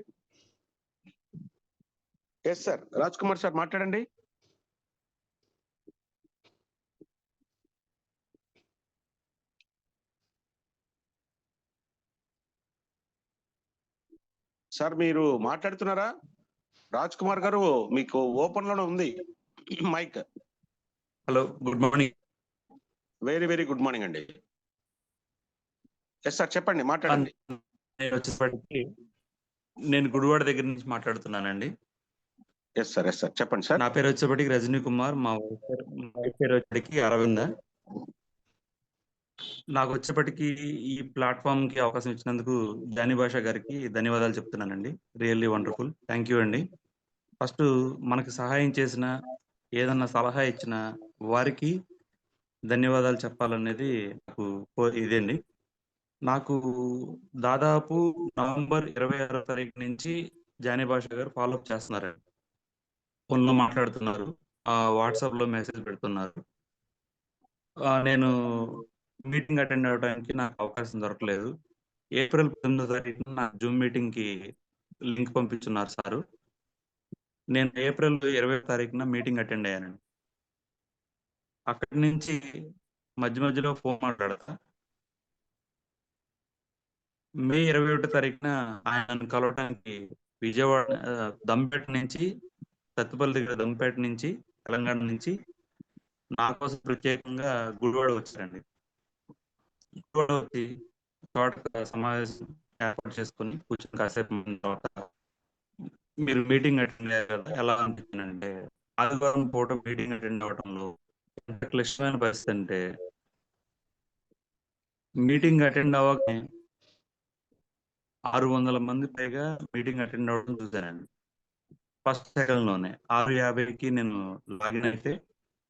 Yes sir, Raj Kumar sir మాట్లాడండి. సార్ మీరు మాట్లాడుతున్నారా? రాజ్ కుమార్ గారు మీకు ఓపెన్ లోనే ఉంది mic. Hello, good morning. Very good morning అండి. ఎస్ సార్, చెప్పండి, మాట్లాడండి. వచ్చేప్పటికి నేను గుడివాడ దగ్గర నుంచి మాట్లాడుతున్నానండి. ఎస్ సార్ చెప్పండి సార్. నా పేరు వచ్చేప్పటికి రజనీ కుమార్. మా వైఫ్ పేరు వచ్చేప్పటికి అరవింద. నాకు వచ్చేప్పటికి ఈ ప్లాట్ఫామ్ కి అవకాశం ఇచ్చినందుకు జానీ భాష గారికి ధన్యవాదాలు చెప్తున్నానండి. Really wonderful. థ్యాంక్ యూ అండి. ఫస్ట్ మనకి సహాయం చేసిన, ఏదన్నా సలహా ఇచ్చిన వారికి ధన్యవాదాలు చెప్పాలనేది నాకు ఇదండి. నాకు దాదాపు నవంబర్ 26వ తారీఖు నుంచి జానీ భాష గారు ఫాలోఅప్ చేస్తున్నారు. ఫోన్లో మాట్లాడుతున్నారు, వాట్సాప్ లో మెసేజ్ పెడుతున్నారు. నేను మీటింగ్ అటెండ్ అవ్వడానికి నాకు అవకాశం దొరకలేదు. ఏప్రిల్ 18వ తారీఖున నా జూమ్ మీటింగ్ కి లింక్ పంపించున్నారు సారు. నేను ఏప్రిల్ 20వ తారీఖున మీటింగ్ అటెండ్ అయ్యానండి. అక్కడి నుంచి మధ్యలో ఫోన్ మాట్లాడతా. మే 21వ తారీఖున ఆయనను కలవడానికి విజయవాడ దంపేట నుంచి, సత్తుపల్లి దగ్గర దంపేట నుంచి, తెలంగాణ నుంచి నా కోసం ప్రత్యేకంగా గుడివాడ వచ్చారండి. గుడివాడ వచ్చి తోట సమావేశం ఏర్పాటు చేసుకుని కూర్చొని కాసేపు తర్వాత మీరు మీటింగ్ అటెండ్ అయ్యారు కదా, ఎలా అనిపించిందంటే ఆదివారం పూట మీటింగ్ అటెండ్ అవ్వడంలో ఎంత క్లిష్టమైన పరిస్థితి అంటే, మీటింగ్ అటెండ్ అవ్వగానే 600 మంది పైగా మీటింగ్ అటెండ్ అవ్వడం చూశానండి. ఫస్ట్ సెకండ్ లోనే 6:50కి నేను లాగిన్ అయితే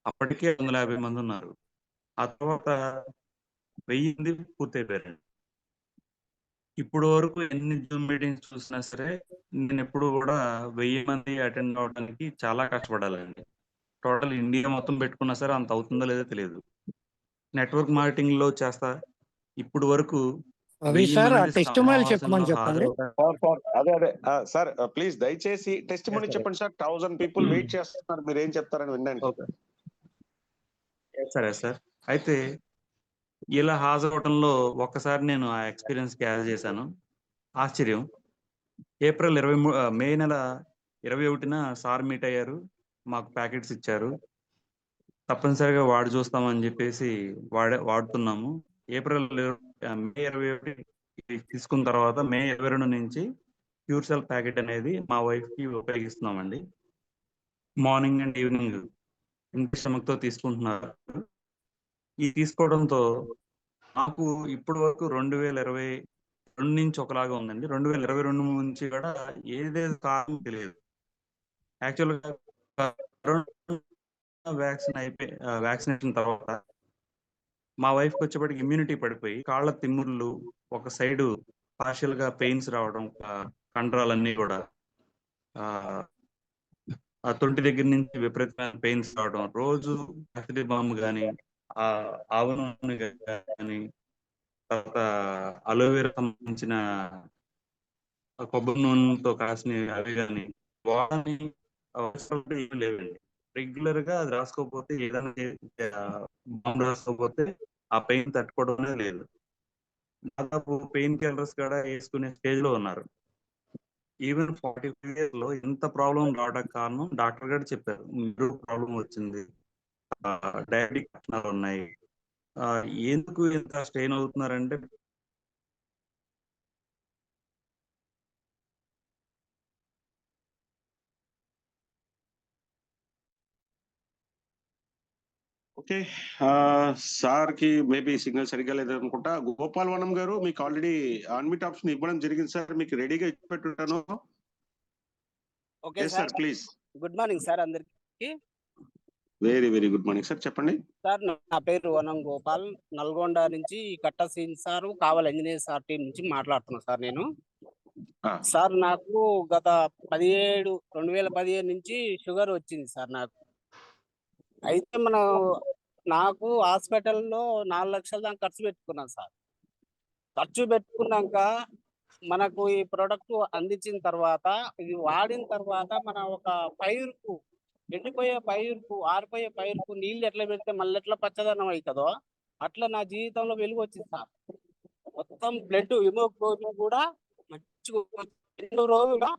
అప్పటికే 150 మంది ఉన్నారు. ఆ తర్వాత 1000 మంది పూర్తయిపోయారండి. ఇప్పుడు వరకు ఎన్ని జూమ్ మీటింగ్స్ చూసినా సరే నేను ఎప్పుడు కూడా 1000 మంది అటెండ్ అవడానికి చాలా కష్టపడాలండి. టోటల్ ఇండియా మొత్తం పెట్టుకున్నా సరే అంత అవుతుందో లేదో తెలియదు. నెట్వర్క్ మార్కెటింగ్ లో చేస్తా. ఇప్పుడు వరకు రవి వెయ్యి సార్ ఆ మంది టెస్ట్ మైల్ సమావేశంలో చెప్పమని చెప్పండి. హాజరవుతారు. అదే సార్ ప్లీజ్ దయచేసి టెస్ట్ Yes, మనీ sir. చెప్పండి సార్. 1000 పీపుల్ వెయిట్ చేస్తున్నారు, మీరు ఏం చెప్తారని వినడానికి. ఓకే. సరే సార్. అయితే ఇలా హాజరవటంలో ఒక్కసారి నేను ఆ ఎక్స్పీరియన్స్ క్యారీ చేశాను. ఆశ్చర్యం. మే నెల 21న సార్ మీట్ అయ్యారు. మాకు ప్యాకెట్స్ ఇచ్చారు. తప్పనిసరిగా వాడి చూస్తామని చెప్పేసి వాడుతున్నాము. మే 21 తీసుకున్న తర్వాత మే 22 నుంచి ప్యూర్ సెల్ ప్యాకెట్ అనేది మా వైఫ్ కి ఉపయోగిస్తున్నామండి. మార్నింగ్ అండ్ ఈవినింగ్ ఇంటి శ్రమతో తీసుకుంటున్నారు. ఈ తీసుకోవడంతో నాకు ఇప్పటి వరకు 2022 నుంచి ఒకలాగా ఉందండి. 2022 నుంచి కూడా ఏదేది కారణం తెలియదు. యాక్చువల్గా వ్యాక్సినేషన్ తర్వాత మా వైఫ్కి వచ్చేప్పటికి ఇమ్యూనిటీ పడిపోయి కాళ్ళ తిమ్ముర్లు, ఒక సైడు పార్షియల్ గా పెయిన్స్ రావడం, కండరాలన్నీ కూడా ఆ తొంటి దగ్గర నుంచి విపరీతమైన పెయిన్స్ రావడం, రోజు అసిడి బాంబు కానీ ఆవు నూనె కానీ తర్వాత అలోవెరా సంబంధించిన కొబ్బరి నూనెతో కాసిన అవి కానీ వాడని అవసరం ఏమి లేవండి. రెగ్యులర్ గా అది రాసుకోకపోతే ఏదైనా బాంబు రాసుకోకపోతే ఆ పెయిన్ తట్టుకోవడం అనేది లేదు. దాదాపు పెయిన్ కిల్లర్స్ కూడా వేసుకునే స్టేజ్ లో ఉన్నారు. ఈవెన్ 45 ఇయర్స్ లో ఎంత ప్రాబ్లం రావడానికి కారణం డాక్టర్ గారు చెప్పారు. మీరు ప్రాబ్లం వచ్చింది, డయాబెటిక్ లక్షణాలు ఉన్నాయి. ఎందుకు ఇంత స్ట్రెయిన్ అవుతున్నారంటే ఓకే, సార్ కి మేబీ సిగ్నల్ సరిగ్గా లేదనుకుంటా. గోపాల్ వనం గారు, మీకు ఆల్రెడీ అన్మిట్ ఆప్షన్ ఇవ్వడం జరిగింది సార్, మీకు రెడీగా ఇచ్చి పెట్టుంటాను. Okay sir please. Good morning sir అందరికి. Very very good morning sir, చెప్పండి. సార్ నా పేరు వనం గోపాల్, నల్గొండ నుంచి కట్ట సీన్ సార్ కావల్ ఇంజనీర్ సార్ టీం నుంచి మాట్లాడుతున్నాను సార్. నేను సార్ నాకు గత 2017 నుంచి షుగర్ వచ్చింది సార్ నాకు. అయితే నాకు హాస్పిటల్లో 4 లక్షల దాకా ఖర్చు పెట్టుకున్నాను సార్. ఖర్చు పెట్టుకున్నాక మనకు ఈ ప్రోడక్ట్ అందించిన తర్వాత, ఇది వాడిన తర్వాత మన ఒక పైరుకు, ఎండిపోయే పైరుకు, ఆరిపోయే పైరుకు నీళ్ళు ఎట్లా పెడితే మళ్ళీ ఎట్లా పచ్చదనం అవుతుందో అట్లా నా జీవితంలో వెలుగు వచ్చింది సార్. మొత్తం బ్లడ్ హిమోగ్లోబిన్ కూడా మంచిగా 2 రోజులుగా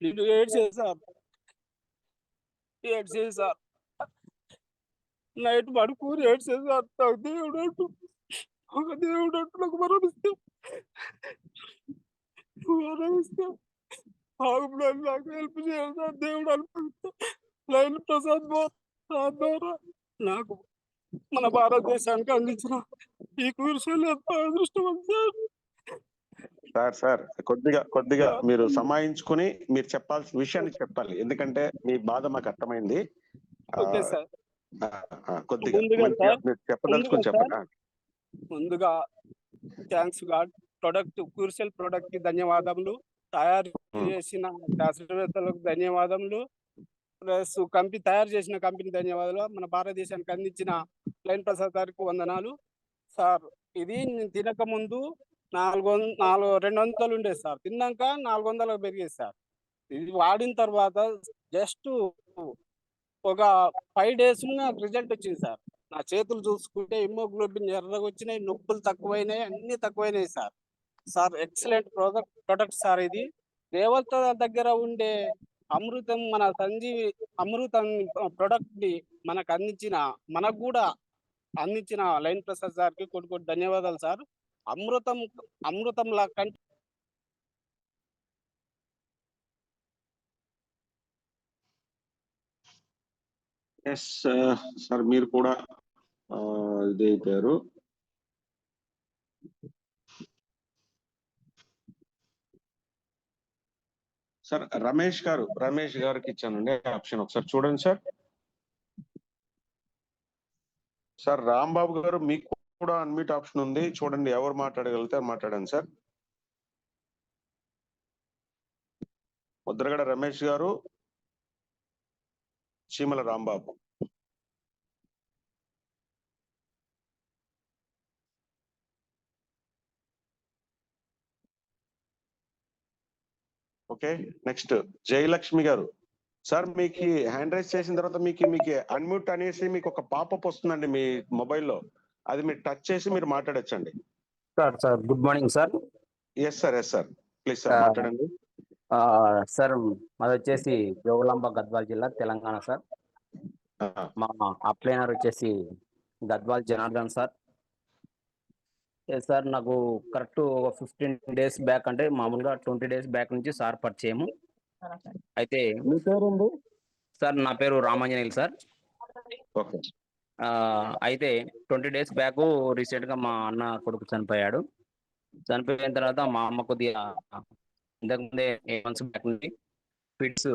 నేను ఏడ్చేసాను సార్. నైట్ పడుకుని ఏడ్చేసాను. దేవుడు అంటూ ఒక దేవుడు అంటూ నాకు మరణిస్తే నాకు హెల్ప్ చేయాలి సార్. దేవుడు అనుకుంటా లైన్ ప్రసాద్ ద్వారా నాకు మన భారతదేశానికి అందించిన ఈ కూర్చొని ఎంతో అదృష్టం సార్ కొద్దిగా మీరు సమాయించుకుని మీరు చెప్పాల్సిన విషయాన్ని చెప్పాలి, ఎందుకంటే మీ బాధ మాకు అర్థమైంది. కొద్దిగా మీరు చెప్పదలుచుకుని చెప్పండి. ముందుగా థ్యాంక్స్ గాడ్. క్రూషియల్ ప్రొడక్ట్ కి ధన్యవాదములు. తయారు చేసిన శాస్త్రవేత్తలకు ధన్యవాదములు. ప్లస్ తయారు చేసిన కంపెనీ ధన్యవాదాలు. మన భారతదేశానికి అందించిన లైన్ ప్రసాద్ గారికి వందనాలు సార్. ఇది నేను తినక ముందు 200 ఉండేది సార్, తిన్నాక 400 పెరిగేది సార్. ఇది వాడిన తర్వాత జస్ట్ ఒక 5 days నాకు రిజల్ట్ వచ్చింది సార్. నా చేతులు చూసుకుంటే హిమోగ్లోబిన్ ఎర్రగా వచ్చినాయి, నొప్పులు తక్కువైనాయి, అన్ని తక్కువైనాయి సార్. Excellent product sir. ఇది దేవత దగ్గర ఉండే అమృతం, మన సంజీవి అమృతం ప్రొడక్ట్ ని మనకు కూడా అందించిన లైన్ ప్రసాద్ సార్కి కొన్ని ధన్యవాదాలు సార్. అమృతం లా కంటే సార్ మీరు కూడా ఇది అయిపోయారు. సార్ రమేష్ గారికి ఇచ్చానండి ఆప్షన్, ఒకసారి చూడండి సార్. సార్ రాంబాబు గారు, మీకు కూడా అన్మిట్ ఆప్షన్ ఉంది, చూడండి ఎవరు మాట్లాడగలిగితే మాట్లాడండి సార్. ముద్రగడ రమేష్ గారు, చీమల రాంబాబు. ఓకే, నెక్స్ట్ జయలక్ష్మి గారు. సార్ మీకు హ్యాండ్ రైజ్ చేసిన తర్వాత మీకు అన్మ్యూట్ అనేసి మీకు ఒక పాపప్ వస్తుందండి మీ మొబైల్లో. అది మీరు టచ్ చేసి మీరు మాట్లాడొచ్చండి. Sir good morning sir. Yes sir please sir మాట్లాడండి. సార్ మాది వచ్చేసి జోగులాంబ గద్వాల్ జిల్లా తెలంగాణ సార్. మా అప్లైనర్ వచ్చేసి గద్వాల్ జనార్దన్ సార్. సార్ నాకు కరెక్ట్ 15 days బ్యాక్, అంటే మామూలుగా 20 days బ్యాక్ నుంచి సార్ పరిచయము. అయితే మీ పేరండి? సార్ నా పేరు రామాంజనేయులు సార్. ఓకే. అయితే 20 days బ్యాక్ రీసెంట్గా మా అన్న కొడుకు చనిపోయాడు. చనిపోయిన తర్వాత మా అమ్మ కొద్దిగా ఇంతకుముందే 8 months బ్యాక్ నుండి ఫిట్స్,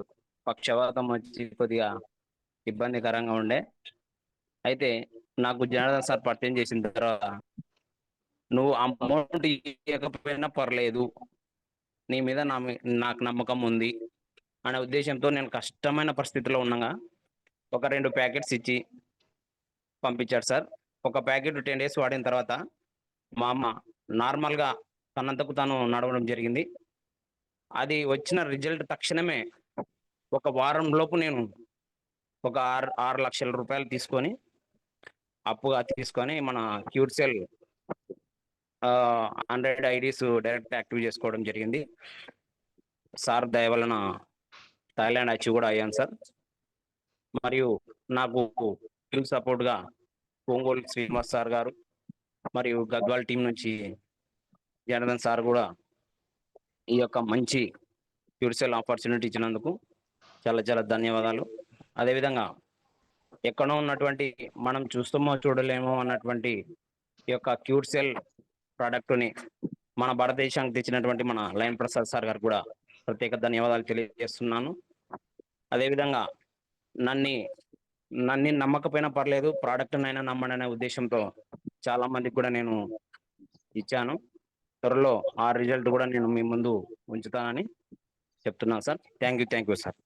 పక్షవాతం వచ్చి కొద్దిగా ఇబ్బందికరంగా ఉండే. అయితే నాకు జనార్దన్ సార్ పరిచయం చేసిన తర్వాత, నువ్వు అమౌంట్ ఇవ్వకపోయినా పర్లేదు, నీ మీద నాకు నమ్మకం ఉంది అనే ఉద్దేశంతో నేను కష్టమైన పరిస్థితిలో ఉండగా ఒక 2 ప్యాకెట్స్ ఇచ్చి పంపించాడు సార్. ఒక ప్యాకెట్ 10 days వాడిన తర్వాత మా అమ్మ నార్మల్గా తనంతకు తాను నడవడం జరిగింది. అది వచ్చిన రిజల్ట్ తక్షణమే ఒక వారం లోపు నేను ఒక 6 లక్షల రూపాయలు తీసుకొని, అప్పుగా తీసుకొని, మన క్యూర్సెల్ 100 IDs డైరెక్ట్ యాక్టివ్ చేసుకోవడం జరిగింది. సార్ దయ వలన థాయిలాండ్ అచీవ్ కూడా అయ్యాను సార్. మరియు నాకు ఫుల్ సపోర్ట్గా ఒంగోలు శ్రీనివాస్ సార్ గారు మరియు గద్వాల్ టీం నుంచి జనార్దన్ సార్ కూడా ఈ యొక్క మంచి క్యూర్సెల్ ఆపర్చునిటీ ఇచ్చినందుకు చాలా చాలా ధన్యవాదాలు. అదేవిధంగా ఎక్కడో ఉన్నటువంటి, మనం చూస్తామో చూడలేమో అన్నటువంటి ఈ యొక్క క్యూర్సెల్ ప్రోడక్ట్ని మన భారతదేశానికి తెచ్చినటువంటి మన లయన్ ప్రసాద్ సార్ గారు కూడా ప్రత్యేక ధన్యవాదాలు తెలియజేస్తున్నాను. అదేవిధంగా నన్ను నమ్మకపోయినా పర్లేదు, ప్రోడక్ట్నైనా నమ్మండి అనే ఉద్దేశంతో చాలా మందికి కూడా నేను ఇచ్చాను. త్వరలో ఆ రిజల్ట్ కూడా నేను మీ ముందు ఉంచుతానని చెప్తున్నాను sir. Thank you sir.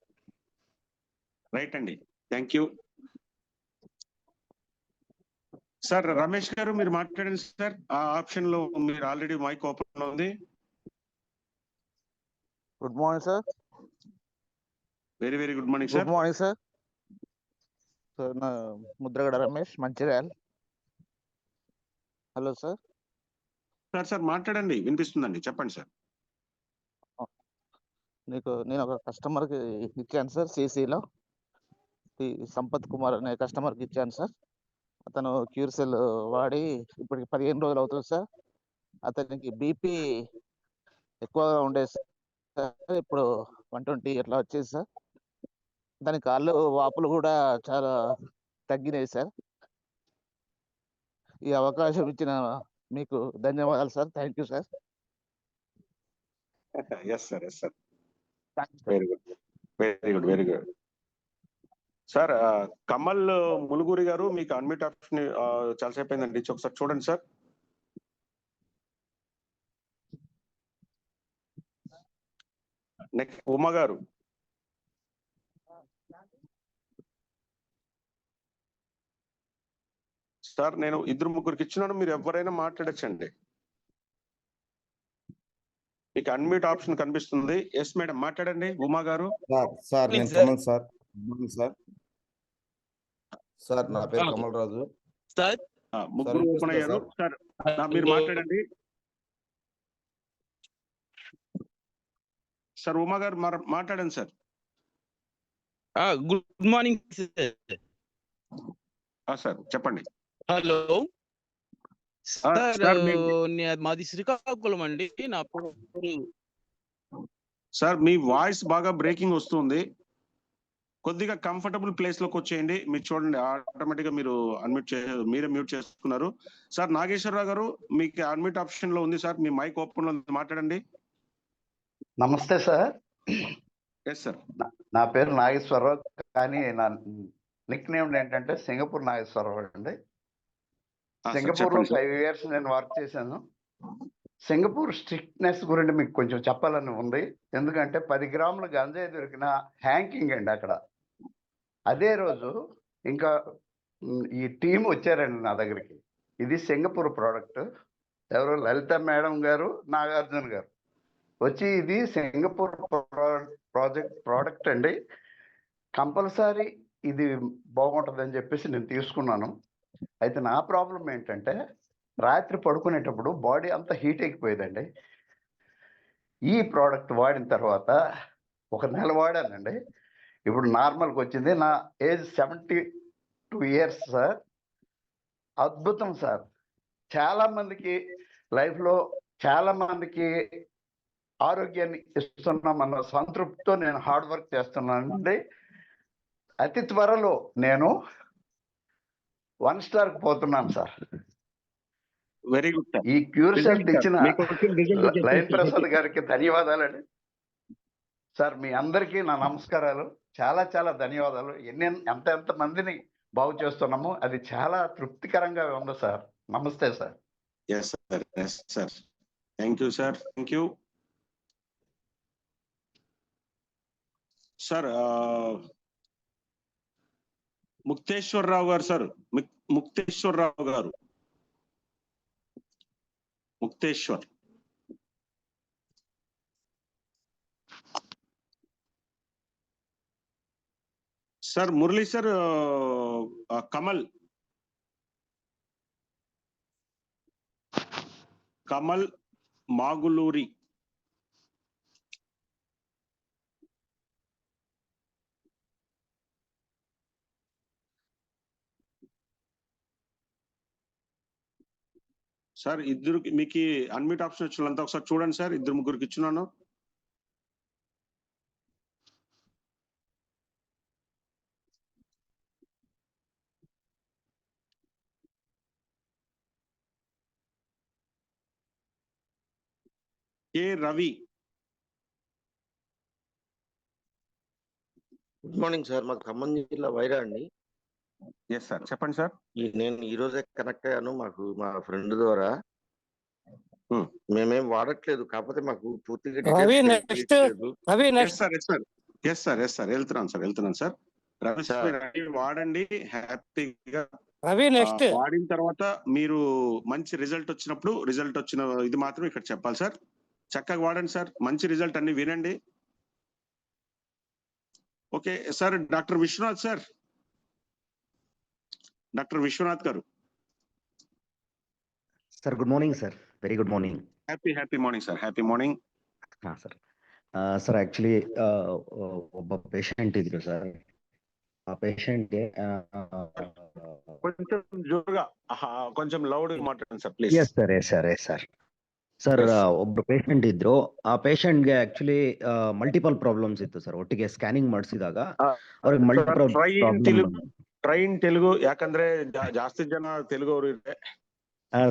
Right అండి, thank you sir. Ramesh garu మీరు మాట్లాడండి సార్. ఆ ఆప్షన్ లో మీరు ఆల్రెడీ మైక్ ఓపెన్ ఉంది. Good morning sir. Very good morning sir. Good morning sir. Sir నా Mudragada Ramesh, Mancherial. Hello sir. Sir మాట్లాడండి, వినిపిస్తుందండి, చెప్పండి సార్. నేను ఒక కస్టమర్కి ఇచ్చాను సార్, సిసిలో సంపత్ కుమార్ అనే కస్టమర్కి ఇచ్చాను సార్. అతను క్యూర్సెల్ వాడి ఇప్పటికి 15 రోజులు అవుతుంది సార్. అతనికి బీపీ ఎక్కువగా ఉండేది సార్, ఇప్పుడు 120 అట్లా వచ్చేది సార్. దాని కాళ్ళు వాపులు కూడా చాలా తగ్గినాయి సార్. ఈ అవకాశం ఇచ్చిన మీకు ధన్యవాదాలు sir. Thank you sir. Yes sir. Very good sir. Kamal Muluguri గారు, మీకు అన్మ్యూట్ ఆప్షన్ చాలాసేపు అయిందండి, ఒకసారి చూడండి సార్. నెక్స్ట్ ఉమా గారు. సార్ నేను 2-3 ఇచ్చినాను, మీరు ఎవరైనా మాట్లాడచ్చండి. మీకు అన్మ్యూట్ ఆప్షన్ కనిపిస్తుంది. ఎస్ మేడం, మాట్లాడండి ఉమా గారు. సార్ నేను కమల్ సార్. సార్ నా పేరు కమల్ రాజు సార్. ముగ్గురు ఓపెన్ అయ్యారు సార్, మీరు మాట్లాడండి సార్. ఉమా గారు మాట్లాడండి సార్. గుడ్ మార్నింగ్ సార్ చెప్పండి. హలో సార్, మాది శ్రీకాకుళం అండి. నా పేరు సార్, మీ వాయిస్ బాగా బ్రేకింగ్ వస్తుంది, కొద్దిగా కంఫర్టబుల్ ప్లేస్ లోకి వచ్చేయండి. మీరు చూడండి, ఆటోమేటిక్ గా మీరు మీరే మ్యూట్ చేసుకున్నారు. సార్ నాగేశ్వరరావు గారు, మీకు అన్మ్యూట్ ఆప్షన్ లో ఉంది సార్, మీ మైక్ ఓపెన్ లో మాట్లాడండి. నమస్తే సార్. Yes sir. నా పేరు నాగేశ్వరరావు, కానీ నా నిక్ నేమ్ ఏంటంటే సింగపూర్ నాగేశ్వరరావు అండి. సింగపూర్ లో 5 years నేను వర్క్ చేశాను. సింగపూర్ స్ట్రిక్ట్నెస్ గురించి మీకు కొంచెం చెప్పాలని ఉంది. ఎందుకంటే 10 గ్రాముల గంజాయి దొరికిన హ్యాంకింగ్ అండి అక్కడ. అదే రోజు ఇంకా ఈ టీం వచ్చారండి నా దగ్గరికి. ఇది సింగపూర్ ప్రోడక్ట్. ఎవరు? లలిత మేడం గారు, నాగార్జున గారు. వచ్చి ఇది సింగపూర్ ప్రోడక్ట్ అండి, కంపల్సరీ ఇది బాగుంటుంది అని చెప్పేసి నేను తీసుకున్నాను. అయితే నా ప్రాబ్లం ఏంటంటే రాత్రి పడుకునేటప్పుడు బాడీ అంతా హీట్ ఎక్కిపోయేదండి. ఈ ప్రోడక్ట్ వాడిన తర్వాత 1 నెల వాడానండి, ఇప్పుడు నార్మల్కి వచ్చింది. నా ఏజ్ 72 ఇయర్స్ సార్. అద్భుతం సార్. చాలా మందికి లైఫ్లో చాలా మందికి ఆరోగ్యాన్ని ఇస్తున్నామన్న సంతృప్తితో నేను హార్డ్ వర్క్ చేస్తున్నానండి. అతి త్వరలో నేను 1 స్టార్కి పోతున్నాను సార్. Very good sir. ఈ క్యూర్ సెల్ట్ ఇచ్చిన మీకు వచ్చిన రిజల్ట్ లయన్ ప్రసాద్ గారికి ధన్యవాదాలండి సార్. మీ అందరికీ నా నమస్కారాలు. చాలా చాలా ధన్యవాదాలు. ఎంత మందిని బాగు చేస్తున్నామో అది చాలా తృప్తికరంగా ఉంది సార్. నమస్తే sir. Yes sir, yes sir. Thank you sir, thank you sir. Mukteswararao garu sir, Mukteswararao garu, Mukteswar sir. Murali sir, Kamal Maguluri. Sir ఇద్దరికి మీకు అన్మ్యూట్ ఆప్షన్ వచ్చినంత ఒకసారి చూడండి సార్. 2-3 ఇచ్చున్నాను. K Ravi. Good morning sir. మాకు ఖమ్మం జిల్లా వైరా అండి. ఎస్ సార్, చెప్పండి సార్. నేను ఈ రోజే కనెక్ట్ అయ్యాను. మాకు మా ఫ్రెండ్ ద్వారా మేమేం వాడట్లేదు, కాకపోతే మాకు పూర్తిగా వెళ్తున్నాను సార్. రవి సార్ వాడండి హ్యాపీగా. వాడిన తర్వాత మీరు మంచి రిజల్ట్ వచ్చినప్పుడు, రిజల్ట్ వచ్చిన ఇది మాత్రం ఇక్కడ చెప్పాలి సార్. చక్కగా వాడండి సార్. మంచి రిజల్ట్ అన్ని వినండి. Okay sir. Doctor Vishwanath sir, doctor Vishwanath garu sir. Good morning sir. Very good morning. Happy morning sir. Happy morning sir. Sir actually ಒಬ್ಬ పేషెంట్ ఇದ್ರು సార్. ఆ పేషెంట్ కొంచెం జోరుగా, కొంచెం లౌడ్ గా మాట్లాడండి sir please. Yes sir. Sir ಒಬ್ರು ಪೇಷಂಟ್ ಇದ್ರು. ಆ ಪೇಷಂಟ್ಗೆ ಆಕ್ಚುಲಿ ಮಲ್ಟಿಪಲ್ ಪ್ರಾಬ್ಲಮ್ಸ್ ಇತ್ತು ಸರ್. ಒಟ್ಟಿಗೆ ಸ್ಕ್ಯಾನಿಂಗ್ ಮಾಡಿಸಿದಾಗ ಅವ್ರಿಗೆ ಮಲ್ಟಿಪಲ್ ಟ್ರೈನ್ ತೆಲುಗು, ಯಾಕಂದ್ರೆ ಜಾಸ್ತಿ ಜನ ತೆಲುಗು ಅವರು ಇದೆ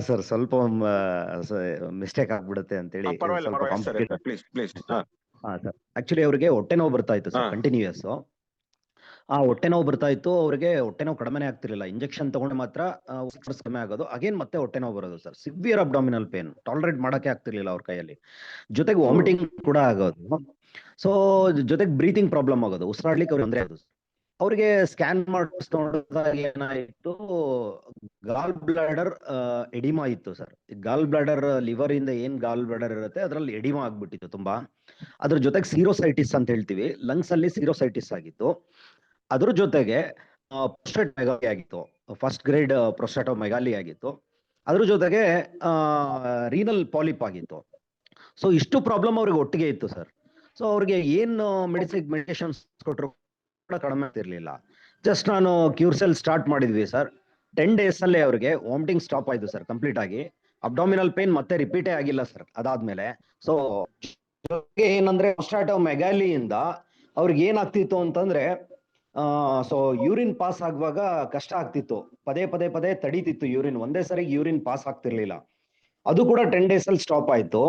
ಸರ್. ಸ್ವಲ್ಪ ಮಿಸ್ಟೇಕ್ ಆಗ್ಬಿಡುತ್ತೆ ಅಂತೇಳಿ ಸರ್. ಆಕ್ಚುಲಿ ಅವ್ರಿಗೆ ಹೊಟ್ಟೆ ನೋವು ಬರ್ತಾ ಇತ್ತು ಸರ್, ಕಂಟಿನ್ಯೂಯಸ್. ಆ ಹೊಟ್ಟೆ ನೋವು ಬರ್ತಾ ಇತ್ತು ಅವ್ರಿಗೆ. ಹೊಟ್ಟೆ ನೋವು ಕಡಿಮೆ ಆಗ್ತಿರ್ಲಿಲ್ಲ. ಇಂಜೆಕ್ಷನ್ ತಗೊಂಡು ಮಾತ್ರ ಕಡಿಮೆ ಆಗೋದು. ಅಗೇನ್ ಮತ್ತೆ ಹೊಟ್ಟೆ ನೋವು ಬರೋದು sir. Severe abdominal pain, tolerate ಮಾಡಕ್ಕೆ ಆಗ್ತಿರ್ಲಿಲ್ಲ ಅವ್ರ ಕೈಯಲ್ಲಿ. ಜೊತೆಗೆ ವಾಮಿಟಿಂಗ್ ಕೂಡ ಆಗೋದು. ಸೊ ಜೊತೆಗೆ ಬ್ರೀತಿಂಗ್ ಪ್ರಾಬ್ಲಮ್ ಆಗೋದು, ಉಸಿರಾಡ್ಲಿಕ್ಕೆ ಅವ್ರಿಗೆ ತೊಂದರೆ ಆಗೋದು. ಅವ್ರಿಗೆ ಸ್ಕ್ಯಾನ್ ಮಾಡಿದಾಗ ಏನಾಯ್ತು, ಗಾಲ್ ಬ್ಲಾಡರ್ ಎಡಿಮಾ ಇತ್ತು ಸರ್. ಗಾಲ್ ಬ್ಲಾಡರ್ ಲಿವರ್ ಇಂದ ಏನ್ ಗಾಲ್ ಬ್ಲಾಡರ್ ಇರುತ್ತೆ ಅದ್ರಲ್ಲಿ ಎಡಿಮಾ ಆಗ್ಬಿಟ್ಟಿತ್ತು ತುಂಬಾ. ಅದ್ರ ಜೊತೆಗೆ ಸೀರೋಸೈಟಿಸ್ ಅಂತ ಹೇಳ್ತೀವಿ, ಲಂಗ್ಸ್ ಅಲ್ಲಿ ಸೀರೋಸೈಟಿಸ್ ಆಗಿತ್ತು. ಅದ್ರ ಜೊತೆಗೆ ಪ್ರೊಸ್ಟೇಟ್ ಆಗಿತ್ತು, ಫಸ್ಟ್ ಗ್ರೇಡ್ ಪ್ರೊಸ್ಟಾಟೋಮೆಗಾಲಿ ಆಗಿತ್ತು. ಅದ್ರ ಜೊತೆಗೆ ರೀನಲ್ ಪಾಲಿಪ್ ಆಗಿತ್ತು. ಸೊ ಇಷ್ಟು ಪ್ರಾಬ್ಲಮ್ ಅವ್ರಿಗೆ ಒಟ್ಟಿಗೆ ಇತ್ತು ಸರ್. ಸೊ ಅವ್ರಿಗೆ ಏನು ಮೆಡಿಕೇಶನ್ಸ್ ಕೊಟ್ಟರು ಕಡಿಮೆ ಆಗ್ತಿರ್ಲಿಲ್ಲ. ಜಸ್ಟ್ ನಾನು ಕ್ಯೂರ್ಸೆಲ್ ಸ್ಟಾರ್ಟ್ ಮಾಡಿದ್ವಿ ಸರ್. 10 days ಅಲ್ಲೇ ಅವ್ರಿಗೆ ವಾಮಿಟಿಂಗ್ ಸ್ಟಾಪ್ ಆಯ್ತು ಸರ್ ಕಂಪ್ಲೀಟ್ ಆಗಿ. ಅಬ್ಡಾಮಿನಲ್ ಪೇನ್ ಮತ್ತೆ ರಿಪೀಟೇ ಆಗಿಲ್ಲ ಸರ್ ಅದಾದ್ಮೇಲೆ. ಸೊ ಏನಂದ್ರೆ ಪ್ರೊಸ್ಟಾಟೋಮೆಗಾಲಿಯಿಂದ ಅವ್ರಿಗೆ ಏನಾಗ್ತಿತ್ತು ಅಂತಂದ್ರೆ, ಸೊ ಯೂರಿನ್ ಪಾಸ್ ಆಗುವಾಗ ಕಷ್ಟ ಆಗ್ತಿತ್ತು. ಪದೇ ತಡೀತಿತ್ತು ಯೂರಿನ್. ಒಂದೇ ಸರಿ ಯೂರಿನ್ ಪಾಸ್ ಆಗ್ತಿರ್ಲಿಲ್ಲ. ಅದು ಕೂಡ 10 days ಅಲ್ಲಿ ಸ್ಟಾಪ್ ಆಯ್ತು.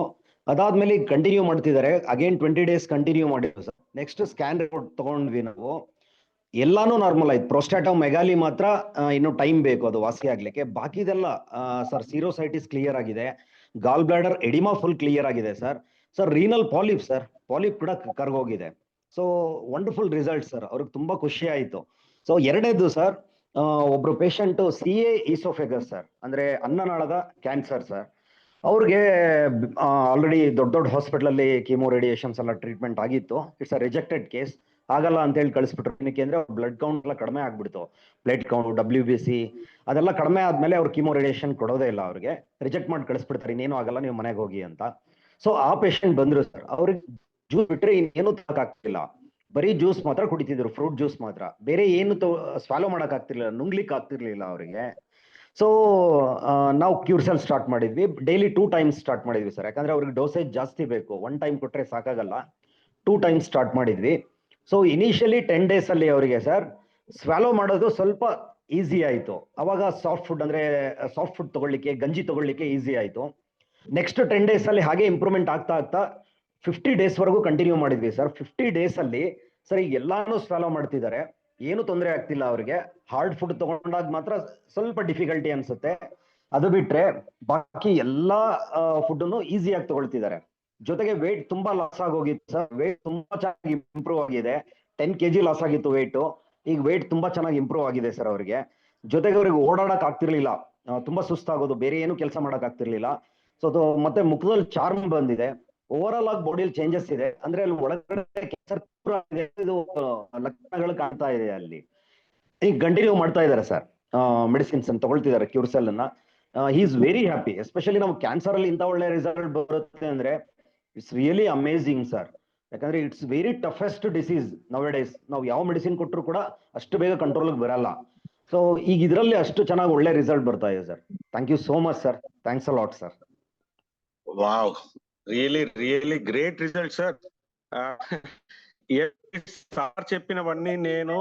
ಅದಾದ್ಮೇಲೆ ಕಂಟಿನ್ಯೂ ಮಾಡ್ತಿದ್ದಾರೆ. ಅಗೇನ್ 20 days ಕಂಟಿನ್ಯೂ ಮಾಡಿದ್ರು ಸರ್. ನೆಕ್ಸ್ಟ್ ಸ್ಕ್ಯಾನ್ ರಿಪೋರ್ಟ್ ತಗೊಂಡ್ವಿ ನಾವು. ಎಲ್ಲಾನು ನಾರ್ಮಲ್ ಆಯ್ತು. ಪ್ರೊಸ್ಟಾಟೋಮೆಗಾಲಿ ಮಾತ್ರ ಇನ್ನು ಟೈಮ್ ಬೇಕು ಅದು ವಾಸಿ ಆಗ್ಲಿಕ್ಕೆ. ಬಾಕಿದೆಲ್ಲ ಸರ್ ಸೀರೋಸೈಟಿಸ್ ಕ್ಲಿಯರ್ ಆಗಿದೆ. Gall bladder edema full clear ಆಗಿದೆ sir. Renal polyp sir, polyp ಕೂಡ ಕರ್ಗೋಗಿದೆ. So wonderful result sir. ಅವ್ರಿಗೆ ತುಂಬಾ ಖುಷಿ ಆಯ್ತು. ಸೊ ಎರಡನೇದು ಸರ್, ಒಬ್ರು ಪೇಷಂಟ್ CA ಈಸೋಫೆಗಸ್ ಸರ್, ಅಂದ್ರೆ ಅನ್ನನಾಳದ ಕ್ಯಾನ್ಸರ್ ಸರ್. ಅವ್ರಿಗೆ ಆಲ್ರೆಡಿ ದೊಡ್ಡ ದೊಡ್ಡ ಹಾಸ್ಪಿಟಲಲ್ಲಿ ಕೀಮೋ ರೇಡಿಯೇಷನ್ಸ್ ಎಲ್ಲ ಟ್ರೀಟ್ಮೆಂಟ್ ಆಗಿತ್ತು. It's a rejected case. ಆಗಲ್ಲ ಅಂತ ಹೇಳಿ ಕಳಿಸ್ಬಿಟ್ರು. ಏನಕ್ಕೆ ಅಂದ್ರೆ ಬ್ಲಡ್ ಕೌಂಟ್ ಎಲ್ಲ ಕಡಿಮೆ ಆಗ್ಬಿಡ್ತು. ಪ್ಲೇಟ್ ಕೌಂಟ್, WBC ಅದೆಲ್ಲ ಕಡಿಮೆ ಆದ್ಮೇಲೆ ಅವ್ರು ಕೀಮೋ ರೇಡಿಯೇಷನ್ ಕೊಡೋದೇ ಇಲ್ಲ. ಅವ್ರಿಗೆ ರಿಜೆಕ್ಟ್ ಮಾಡಿ ಕಳಿಸ್ಬಿಡ್ತಾರೆ, ಇನ್ನೇನು ಆಗಲ್ಲ, ನೀವು ಮನೆಗೆ ಹೋಗಿ ಅಂತ. ಸೊ ಆ ಪೇಷಂಟ್ ಬಂದ್ರು ಸರ್. ಅವ್ರಿಗೆ ಜ್ಯೂಸ್ ಬಿಟ್ರೆ ಇನ್ನೇನು ಆಗ್ತಿಲ್ಲ. ಬರೀ ಜ್ಯೂಸ್ ಮಾತ್ರ ಕುಡಿತಿದ್ರು, ಫ್ರೂಟ್ ಜ್ಯೂಸ್ ಮಾತ್ರ. ಬೇರೆ ಏನು ಸ್ವಾಲೋ ಮಾಡಕ್ ಆಗ್ತಿರ್ಲಿಲ್ಲ, ನುಂಗ್ಲಿಕ್ಕೆ ಆಗ್ತಿರ್ಲಿಲ್ಲ ಅವರಿಗೆ. ಸೊ ನಾವು ಕ್ಯೂರ್ಸೆಲ್ ಸ್ಟಾರ್ಟ್ ಮಾಡಿದ್ವಿ. ಡೈಲಿ 2 ಟೈಮ್ಸ್ ಸ್ಟಾರ್ಟ್ ಮಾಡಿದ್ವಿ ಸರ್. ಯಾಕಂದ್ರೆ ಅವ್ರಿಗೆ ಡೋಸೇಜ್ ಜಾಸ್ತಿ ಬೇಕು, 1 ಟೈಮ್ ಕೊಟ್ರೆ ಸಾಕಾಗಲ್ಲ. 2 ಟೈಮ್ಸ್ ಸ್ಟಾರ್ಟ್ ಮಾಡಿದ್ವಿ. ಸೊ ಇನಿಷಿಯಲಿ 10 days ಅಲ್ಲಿ ಅವರಿಗೆ ಸರ್ ಸ್ವಾಲೋ ಮಾಡೋದು ಸ್ವಲ್ಪ ಈಸಿ ಆಯ್ತು. ಅವಾಗ ಸಾಫ್ಟ್ ಫುಡ್ ಅಂದ್ರೆ ಸಾಫ್ಟ್ ಫುಡ್ ತಗೊಳ್ಳಿಕ್ಕೆ, ಗಂಜಿ ತಗೊಳ್ಳಿಕ್ಕೆ ಈಸಿ ಆಯ್ತು. ನೆಕ್ಸ್ಟ್ 10 days ಅಲ್ಲಿ ಹಾಗೆ ಇಂಪ್ರೂವ್ಮೆಂಟ್ ಆಗ್ತಾ ಆಗ್ತಾ 50 days ವರೆಗೂ ಕಂಟಿನ್ಯೂ ಮಾಡಿದ್ವಿ ಸರ್. 50 days ಅಲ್ಲಿ ಸರ್ ಈಗ ಎಲ್ಲಾನು ಸ್ವಾಲೋ ಮಾಡ್ತಿದ್ದಾರೆ, ಏನು ತೊಂದರೆ ಆಗ್ತಿಲ್ಲ ಅವ್ರಿಗೆ. ಹಾರ್ಡ್ ಫುಡ್ ತಗೊಂಡಾಗ ಮಾತ್ರ ಸ್ವಲ್ಪ ಡಿಫಿಕಲ್ಟಿ ಅನ್ಸುತ್ತೆ. ಅದು ಬಿಟ್ರೆ ಬಾಕಿ ಎಲ್ಲಾ ಫುಡ್ ಈಸಿಯಾಗಿ ತಗೊಳ್ತಿದ್ದಾರೆ. ಜೊತೆಗೆ ವೇಟ್ ತುಂಬಾ ಲಾಸ್ ಆಗೋಗಿತ್ತು ಸರ್. ವೇಟ್ ತುಂಬಾ ಚೆನ್ನಾಗಿ ಇಂಪ್ರೂವ್ ಆಗಿದೆ. 10 kg ಲಾಸ್ ಆಗಿತ್ತು ವೇಟ್. ಈಗ ವೇಟ್ ತುಂಬಾ ಚೆನ್ನಾಗಿ ಇಂಪ್ರೂವ್ ಆಗಿದೆ ಸರ್ ಅವ್ರಿಗೆ. ಜೊತೆಗೆ ಅವ್ರಿಗೆ ಓಡಾಡಕ್ ಆಗ್ತಿರ್ಲಿಲ್ಲ, ತುಂಬಾ ಸುಸ್ತಾಗೋದು, ಬೇರೆ ಏನು ಕೆಲಸ ಮಾಡಕ್ ಆಗ್ತಿರ್ಲಿಲ್ಲ. ಸೊ ಮತ್ತೆ ಮುಖದಲ್ಲಿ ಚಾರ್ಮ್ ಬಂದಿದೆ. ಓವರ್ ಆಲ್ ಆಗಿ ಬಾಡಿಯಲ್ಲಿ ಚೇಂಜಸ್ ಇದೆ. ಅಂದ್ರೆ ಅಲ್ಲಿ ಒಳಗಡೆ ಕ್ಯಾನ್ಸರ್ ಇದು ಲಕ್ಷಣಗಳು ಕಾಣ್ತಾ ಇದೆ ಅಲ್ಲಿ. ಈಗ ಕಂಟಿನ್ಯೂ ಮಾಡ್ತಾ ಇದ್ದಾರೆ ಸರ್, ಮೆಡಿಸಿನ್ಸ್ ಅನ್ನು ತಗೊಳ್ತಿದ್ದಾರೆ, ಕ್ಯೂರ್ಸೆಲ್ ಅನ್ನ. He is very happy. Especially ನಾವು ಕ್ಯಾನ್ಸರ್ ಅಲ್ಲಿ ಇಂಥ ಒಳ್ಳೆ ರಿಸಲ್ಟ್ ಬರುತ್ತೆ ಅಂದ್ರೆ ಇಟ್ಸ್ ರಿಯಲಿ ಅಮೇಝಿಂಗ್ ಸರ್. ಯಾಕಂದ್ರೆ it's very toughest disease now days. ನಾವು ಯಾವ ಮೆಡಿಸಿನ್ ಕೊಟ್ಟರು ಕೂಡ ಅಷ್ಟು ಬೇಗ ಕಂಟ್ರೋಲ್ ಬರಲ್ಲ. ಸೊ ಈಗ ಇದರಲ್ಲಿ ಅಷ್ಟು ಚೆನ್ನಾಗಿ ಒಳ್ಳೆ ರಿಸಲ್ಟ್ ಬರ್ತಾ ಇದೆ sir. Thank you so much sir. Thanks a lot sir. Wow, really great result sir. Sir చెప్పినవన్నీ నేను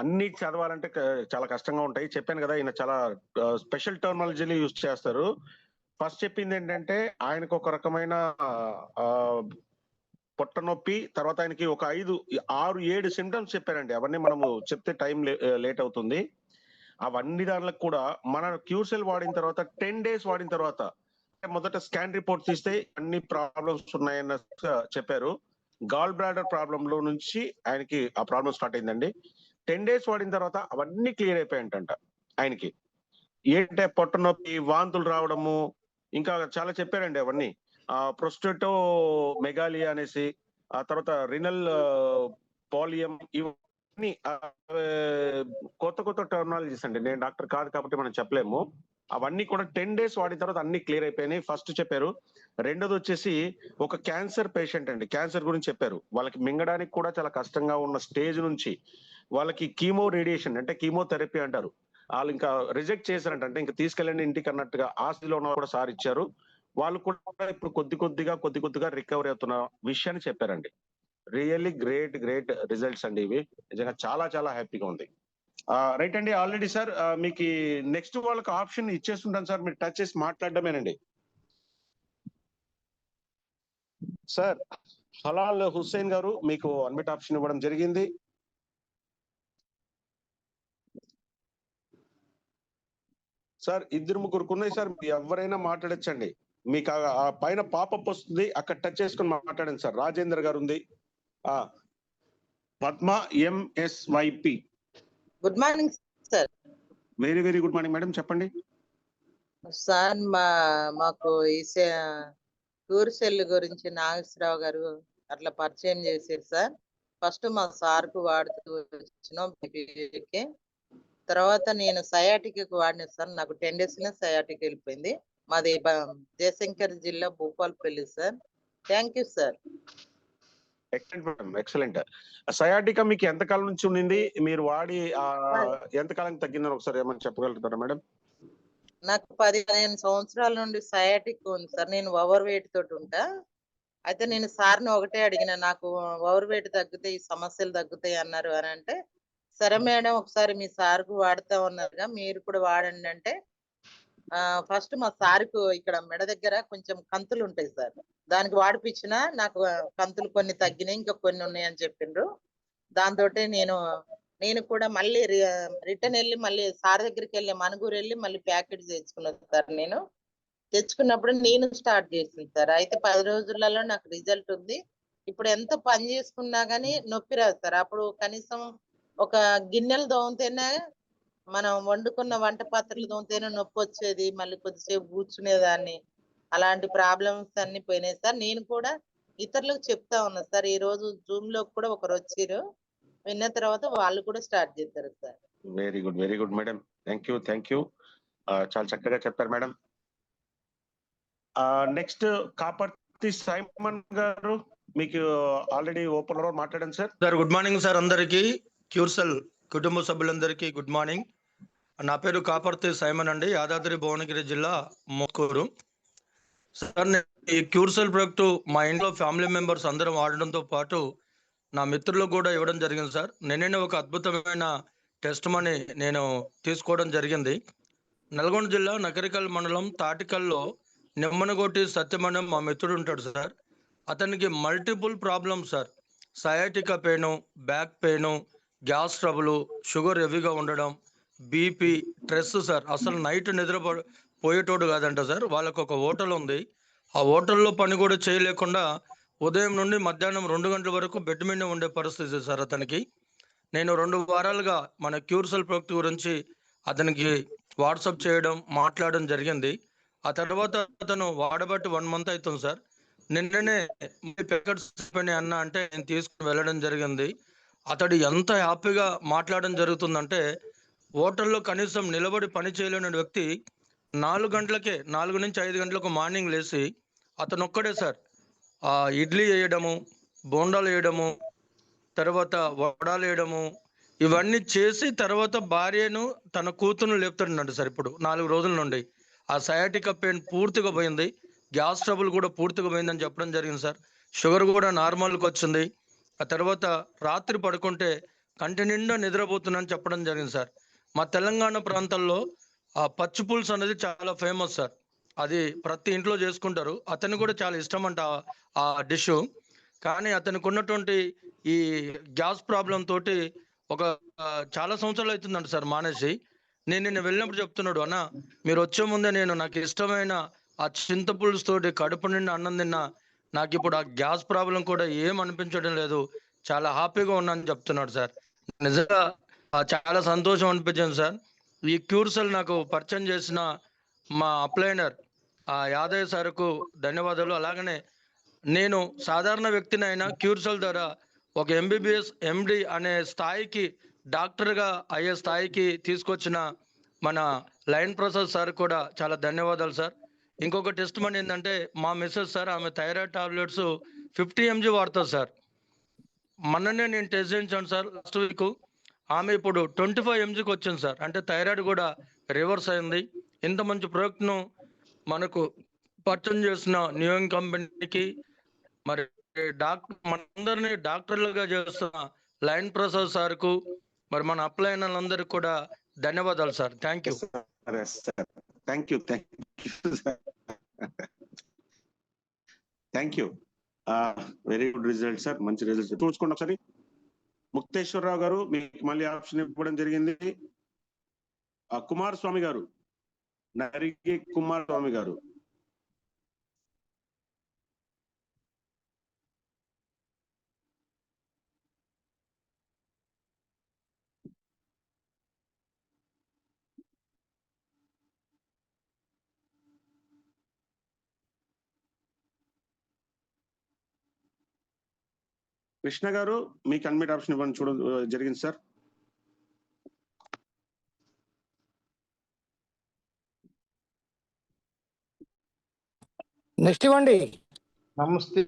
అన్ని చదవాలంటే చాలా కష్టంగా ఉంటాయి. చెప్పాను కదా, ఈయన చాలా స్పెషల్ టెర్మినాలజీని యూజ్ చేస్తారు. ఫస్ట్ చెప్పింది ఏంటంటే ఆయనకు ఒక రకమైన పొట్ట నొప్పి, తర్వాత ఆయనకి ఒక 5, 6, 7 సిమ్టమ్స్ చెప్పారండి. అవన్నీ మనము చెప్తే టైం లేట్ అవుతుంది. అవన్నీ దానిలకు కూడా మన క్యూర్సెల్ వాడిన తర్వాత 10 days వాడిన తర్వాత మొదట స్కాన్ రిపోర్ట్ తీస్తే అన్ని ప్రాబ్లమ్స్ ఉన్నాయన్న చెప్పారు. గాల్ బ్లాడర్ ప్రాబ్లమ్ లో నుంచి ఆయనకి ఆ ప్రాబ్లం స్టార్ట్ అయిందండి. 10 days వాడిన తర్వాత అవన్నీ క్లియర్ అయిపోయాయంట ఆయనకి. ఏంటంటే పొట్ట నొప్పి, వాంతులు రావడము, ఇంకా చాలా చెప్పారండి అవన్నీ. ప్రొస్టేటో మెగాలియా అనేసి, ఆ తర్వాత రినల్ పాలియం, ఇవన్నీ కొత్త కొత్త టెర్మినాలజీస్ అండి. నేను డాక్టర్ కాదు కాబట్టి మనం చెప్పలేము. అవన్నీ కూడా 10 days వాడిన తర్వాత అన్ని క్లియర్ అయిపోయినాయి. ఫస్ట్ చెప్పారు. రెండోది వచ్చేసి ఒక క్యాన్సర్ పేషెంట్ అండి, క్యాన్సర్ గురించి చెప్పారు. వాళ్ళకి మింగడానికి కూడా చాలా కష్టంగా ఉన్న స్టేజ్ నుంచి వాళ్ళకి కీమో రేడియేషన్ అంటే కీమోథెరపీ అంటారు, వాళ్ళు ఇంకా రిజెక్ట్ చేశారంట. అంటే ఇంకా తీసుకెళ్ళండి ఇంటికి అన్నట్టుగా ఆ స్థితిలో ఉన్న కూడా సార్ ఇచ్చారు. వాళ్ళు కూడా ఇప్పుడు కొద్ది కొద్దిగా రికవరీ అవుతున్న విషయాన్ని చెప్పారండి. రియల్లీ గ్రేట్ రిజల్ట్స్ అండి ఇవి. నిజంగా చాలా చాలా హ్యాపీగా ఉంది. రైట్ అండి. ఆల్రెడీ సార్ మీకు నెక్స్ట్ వాళ్ళకి ఆప్షన్ ఇచ్చేస్తుంటాను సార్, మీరు టచ్ చేసి మాట్లాడడమేనండి. సార్ హలాల్ హుస్సేన్ గారు మీకు అన్మిట్ ఆప్షన్ ఇవ్వడం జరిగింది. సార్ 2-3 ఉన్నాయి సార్, ఎవరైనా మాట్లాడచ్చండి. మీకు ఆ పైన పాపప్ వస్తుంది, అక్కడ టచ్ చేసుకుని మాట్లాడండి సార్. రాజేందర్ గారు ఉంది, Padma MSYP. Good morning sir. Very good morning madam, చెప్పండి సార్. మాకు ఈ క్యూర్సెల్ గురించి నాగేశ్వరరావు గారు అట్లా పరిచయం చేశారు సార్. ఫస్ట్ మా సార్కు వాడుతూ వచ్చినాం బీపీకి. తర్వాత నేను సయాటిక్ వాడిన సార్. నాకు 10 days లో సయాటిక్ వెళ్ళిపోయింది. మాది జయశంకర్ జిల్లా Bhupalpally sir. Thank you sir. Excellent. Sciatica మీకు ఎంతకాలం నుంచి ఉండింది, మీరు వాడి ఎంతకాలం తగ్గిందని ఒకసారి ఏమని చెప్పగలుగుతారా మేడం? నాకు 15 సంవత్సరాల నుండి సయాటిక్ ఉంది సార్. నేను ఓవర్ వెయిట్ తోటి ఉంటా. అయితే నేను సార్ని ఒకటే అడిగిన, నాకు ఓవర్ వెయిట్ తగ్గితే ఈ సమస్యలు తగ్గుతాయి అన్నారు అని అంటే, సరే మేడం ఒకసారి మీ సార్కు వాడుతా ఉన్నారుగా, మీరు కూడా వాడండి అంటే, ఫస్ట్ మా సార్కు ఇక్కడ మెడ దగ్గర కొంచెం కంతులు ఉంటాయి సార్, దానికి వాడిపించిన నాకు కంతులు కొన్ని తగ్గినాయి, ఇంకా కొన్ని ఉన్నాయని చెప్పిండ్రు. దాంతో నేను కూడా మళ్ళీ రిటర్న్ వెళ్ళి మళ్ళీ సార్ దగ్గరికి వెళ్ళి మనుగూరు వెళ్ళి మళ్ళీ ప్యాకెట్ తెచ్చుకున్నాను సార్. నేను తెచ్చుకున్నప్పుడు నేను స్టార్ట్ చేసింది సార్. అయితే 10 రోజులలో నాకు రిజల్ట్ ఉంది. ఇప్పుడు ఎంత పని చేసుకున్నా గానీ నొప్పి రాదు సార్. అప్పుడు కనీసం ఒక గిన్నెలు తోమితేనే, మనం వండుకున్న వంట పాత్రలు తోమితేనే నొప్పి వచ్చేది. మళ్ళీ కొద్దిసేపు కూర్చునేదాన్ని. అలాంటి ప్రాబ్లమ్స్ అన్ని పోయినాయి సార్. నేను కూడా ఇతరులకు చెప్తా ఉన్నా సార్. ఈ రోజు జూమ్ లో కూడా ఒకరు వచ్చారు, విన్న తర్వాత వాళ్ళు కూడా స్టార్ట్ చేస్తారు sir. Very good madam. Thank you. చాలా చక్కగా చెప్పారు మేడం. నెక్స్ట్ కాపర్తి సైమన్ గారు, మీకు ఆల్రెడీ ఓపెన్ లో మాట్లాడాను sir. Sir good morning sir అందరికీ. క్యూర్సెల్ కుటుంబ సభ్యులందరికీ గుడ్ మార్నింగ్. నా పేరు కాపర్తి సైమన్ అండి, యాదాద్రి భువనగిరి జిల్లా మోత్కూరు. సార్ నేను ఈ క్యూర్సెల్ ప్రోడక్ట్ మా ఇంట్లో ఫ్యామిలీ మెంబర్స్ అందరం వాడడంతో పాటు నా మిత్రులకు కూడా ఇవ్వడం జరిగింది సార్. నిన్ననే ఒక అద్భుతమైన టెస్ట్ మనీ నేను తీసుకోవడం జరిగింది. నల్గొండ జిల్లా నకరికల్ మండలం తాటికల్లో నిమ్మనగొట్టి సత్యమణం మా మిత్రుడు ఉంటాడు సార్. అతనికి multiple problems sir. Sciatica pain, back pain, gas trouble, sugar హెవీగా ఉండడం, బీపీ, స్ట్రెస్ సార్. అసలు నైట్ నిద్ర పోయేటోడు కాదంట సార్. వాళ్ళకు ఒక హోటల్ ఉంది, ఆ హోటల్లో పని కూడా చేయలేకుండా ఉదయం నుండి మధ్యాహ్నం 2 గంటల వరకు బెడ్ మీద ఉండే పరిస్థితి సార్ అతనికి. నేను 2 వారాలుగా మన క్యూర్సెల్ ప్రోడక్ట్ గురించి అతనికి వాట్సాప్ చేయడం, మాట్లాడడం జరిగింది. ఆ తర్వాత అతను వాడబట్టి 1 మంత్ అవుతుంది సార్. నిన్ననే ప్యాకెట్స్ అన్న అంటే నేను తీసుకుని వెళ్ళడం జరిగింది. అతడు ఎంత హ్యాపీగా మాట్లాడడం జరుగుతుందంటే, హోటల్లో కనీసం నిలబడి పని చేయలేని వ్యక్తి 4 నుంచి 5 గంటలకు మార్నింగ్ లేచి అతను ఒక్కడే సార్ ఇడ్లీ వేయడము, బోండాలు వేయడము, తర్వాత వడాలు వేయడము, ఇవన్నీ చేసి తర్వాత భార్యను తన కూతురును లేపుతున్నాడు సార్. ఇప్పుడు 4 రోజుల నుండి ఆ సయాటికా పెయిన్ పూర్తిగా పోయింది, గ్యాస్ ట్రబుల్ కూడా పూర్తిగా పోయిందని చెప్పడం జరిగింది సార్. షుగర్ కూడా నార్మల్కి వచ్చింది. ఆ తర్వాత రాత్రి పడుకుంటే కంటి నిండా నిద్రపోతుందని చెప్పడం జరిగింది సార్. మా తెలంగాణ ప్రాంతాల్లో ఆ పచ్చి పులుసు అనేది చాలా ఫేమస్ సార్. అది ప్రతి ఇంట్లో చేసుకుంటారు. అతను కూడా చాలా ఇష్టం అంట ఆ డిష్. కానీ అతనికి ఉన్నటువంటి ఈ గ్యాస్ ప్రాబ్లం తోటి ఒక చాలా సంవత్సరాలు అవుతుందంట సార్ మానేసి. నేను వెళ్ళినప్పుడు చెప్తున్నాడు, అన్న మీరు వచ్చే ముందే నేను నాకు ఇష్టమైన ఆ చింతపులుసు తోటి కడుపు నిండా అన్నం తిన్నా, నాకు ఇప్పుడు ఆ గ్యాస్ ప్రాబ్లం కూడా ఏం అనిపించడం లేదు, చాలా హ్యాపీగా ఉన్నానని చెప్తున్నాడు సార్. నిజంగా చాలా సంతోషం అనిపించింది సార్. ఈ క్యూర్సెల్ నాకు పరిచయం చేసిన మా అప్లైనర్ యాదయ్య సార్కు ధన్యవాదాలు. అలాగనే నేను సాధారణ వ్యక్తిని అయినా క్యూర్సెల్ ద్వారా ఒక MBBS MD అనే స్థాయికి, డాక్టర్గా అయ్యే స్థాయికి తీసుకొచ్చిన మన లైన్ ప్రసాద్ సార్ కూడా చాలా ధన్యవాదాలు సార్. ఇంకొక టెస్ట్ మనీ ఏంటంటే, మా మిస్సెస్ సార్, ఆమె థైరాయిడ్ టాబ్లెట్స్ 50 mg వాడుతుంది సార్. మొన్ననే నేను టెస్ట్ చేయించాను సార్ లాస్ట్ వీక్. ఆమె ఇప్పుడు 25 mgకి వచ్చింది సార్. అంటే థైరాయిడ్ కూడా రివర్స్ అయింది. ఇంత మంచి ప్రోడక్ట్ను మనకు పరిచయం చేసిన న్యూయం కంపెనీకి, మరి మనందరినీ డాక్టర్లుగా చేస్తున్న లైన్ ప్రసాద్ సార్కు, మరి మన అప్లైనర్లందరికీ కూడా ధన్యవాదాలు sir. Thank you. Thank you. Very good result sir, మంచి రిజల్ట్. చూసుకోండి ఒకసారి. ముక్తేశ్వరరావు గారు, మీకు మళ్ళీ ఆప్షన్ ఇవ్వడం జరిగింది. కుమారస్వామి గారు, నరిగి కుమారస్వామి గారు. కృష్ణ గారు, మీకు అన్మిట్ ఆప్షన్ ఇవ్వడం చూడడం జరిగింది సార్. నెక్స్ట్ ఇవ్వండి. నమస్తే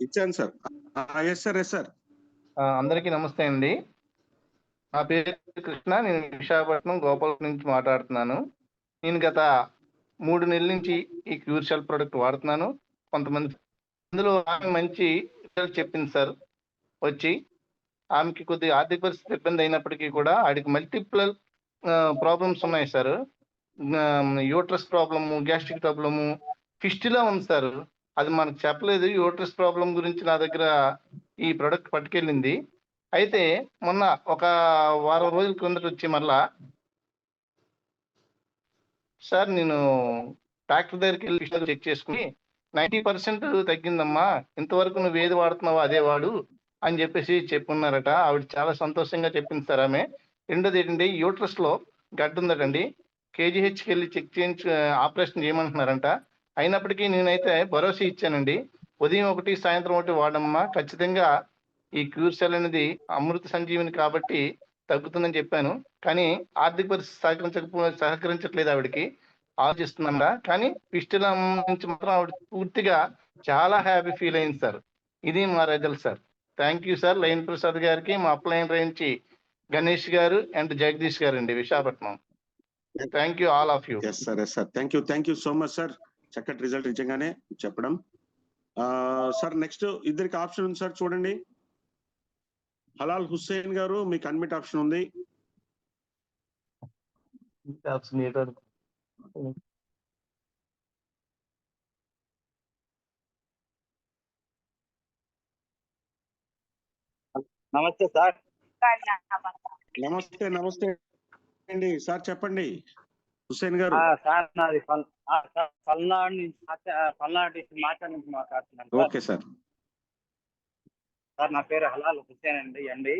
ఇచ్చాను సార్. Yes sir. అందరికీ నమస్తే అండి. నా పేరు కృష్ణ, నేను విశాఖపట్నం గోపాల్ నుంచి మాట్లాడుతున్నాను. నేను గత 3 నెలల నుంచి ఈ క్యూర్సెల్ ప్రోడక్ట్ వాడుతున్నాను. కొంతమంది అందులో ఆమె మంచి రిజల్ట్ చెప్పింది సార్. వచ్చి ఆమెకి కొద్దిగా ఆర్థిక పరిస్థితి ఇబ్బంది అయినప్పటికీ కూడా ఆడికి మల్టిపుల్ ప్రాబ్లమ్స్ ఉన్నాయి sir. Uterus problem, gastric problem, fistula ఉంది సార్. అది మనకు చెప్పలేదు. యూట్రస్ ప్రాబ్లం గురించి నా దగ్గర ఈ ప్రోడక్ట్ పట్టుకెళ్ళింది. అయితే మొన్న ఒక వారం రోజుల కిందట వచ్చి మళ్ళా, సార్ నేను డాక్టర్ దగ్గరికి వెళ్ళి చెక్ చేసుకుని 90% తగ్గిందమ్మా, ఇంతవరకు నువ్వు ఏది వాడుతున్నావో అదే వాడు అని చెప్పేసి చెప్పున్నారట. ఆవిడ చాలా సంతోషంగా చెప్పింది సార్ ఆమె. రెండోది ఏంటంటే, యూట్రస్ లో గడ్డ ఉందటండి. కేజీహెచ్కి వెళ్ళి చెక్ చేయించి ఆపరేషన్ చేయమంటున్నారంట. అయినప్పటికీ నేనైతే భరోసా ఇచ్చానండి, ఉదయం ఒకటి సాయంత్రం ఒకటి వాడమ్మా, ఖచ్చితంగా ఈ క్యూర్సెల్ అనేది అమృత సంజీవిని కాబట్టి తగ్గుతుందని చెప్పాను. కానీ ఆర్థిక పరిస్థితి సహకరించట్లేదు ఆవిడకి, ఆలోచిస్తుందంట. కానీ పిస్టల్ నుంచి మాత్రం ఆవిడ పూర్తిగా చాలా హ్యాపీ ఫీల్ అయింది సార్. ఇది మా result sir. Thank you sir. Line Prasad గారికి, మా అప్లైన్ రేంజ్ గణేష్ గారు అండ్ జగదీష్ గారు అండి, Visakhapatnam. Thank you all of you. Yes sir, yes sir. Thank you so much sir. చక్కటి రిజల్ట్ నిజంగానే చెప్పడం. సార్ నెక్స్ట్ ఇద్దరికి ఆప్షన్ ఉంది సార్, చూడండి. హలాల్ హుస్సేన్ గారు, మీకు అన్మిట్ ఆప్షన్ ఉంది. నమస్తే సార్. నమస్తే అండి సార్, చెప్పండి హుస్సేన్ గారు. సార్ నాది పల్నాడు డిస్ట్రిక్ట్ మాట్లాడి నుంచి మాట్లాడుతున్నాను. Okay sir. సార్ నా పేరు హలాల్ హుస్సేన్ అండి.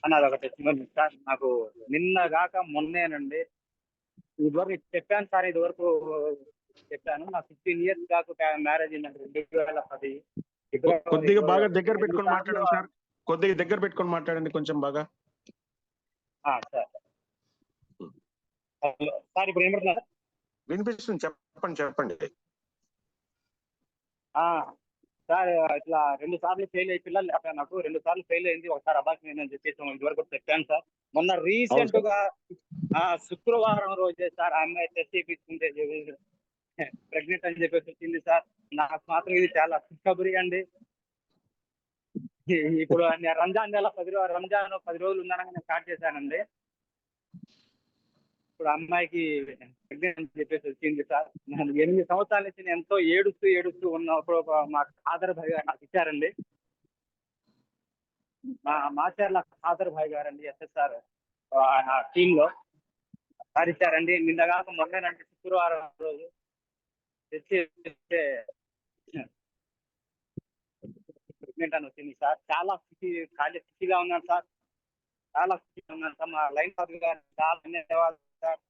నాది ఒక టెస్టిమోనీ సార్. నాకు నిన్న కాక మొన్నేనండి, ఇదివరకు చెప్పాను సార్, ఇదివరకు చెప్పాను. నాకు 15 years దాకా మ్యారేజ్ అయిందండి, 2010. కొద్దిగా బాగా దగ్గర పెట్టుకొని మాట్లాడండి సార్, కొద్దిగా దగ్గర పెట్టుకొని మాట్లాడండి కొంచెం బాగా. సార్ సార్ ఇప్పుడు ఏమంటున్నారు? వినిపిస్తుంది, చెప్పండి. సార్ ఇట్లా 2 సార్లు ఫెయిల్ అయ్యి పిల్లలు లేకపోతే నాకు 2 సార్లు ఫెయిల్ అయింది, ఒకసారి అబార్షన్ అని చెప్పేసి ఇదివరకు చెప్పాను సార్. మొన్న రీసెంట్ గా శుక్రవారం రోజే సార్ ఆ అమ్మాయి టెస్ట్ చేయించుకుంటే ప్రెగ్నెంట్ అని చెప్పేసి వచ్చింది సార్. నాకు మాత్రం ఇది చాలా ఖుషి అండి. ఇప్పుడు రంజాన్ నెల 10 రోజులు ఉన్నానని నేను స్టార్ట్ చేశానండి. ఇప్పుడు అమ్మాయికి ప్రెగ్నెంట్ అని చెప్పేసి వచ్చింది సార్. నేను 8 సంవత్సరాల నుంచి నేను ఎంతో ఏడుస్తూ ఉన్నప్పుడు మా ఖాదర్ భాయ్ గారు నాకు ఇచ్చారండి. మా మాచర్ల ఖాదర్ భాయ్ గారండి, ఎస్ఎస్ఆర్ టీమ్ లో సార్ ఇచ్చారండి. నిన్నగాక మొన్నేనంటే శుక్రవారం రోజు తెచ్చి ప్రెగ్నెంట్ అని వచ్చింది సార్. చాలా ఖుషిగా ఉన్నాను సార్, చాలా ఖుషిగా ఉన్నాను సార్. మా లైన్ ఫాదర్ గారు చాలా ధన్యవాదాలు సార్.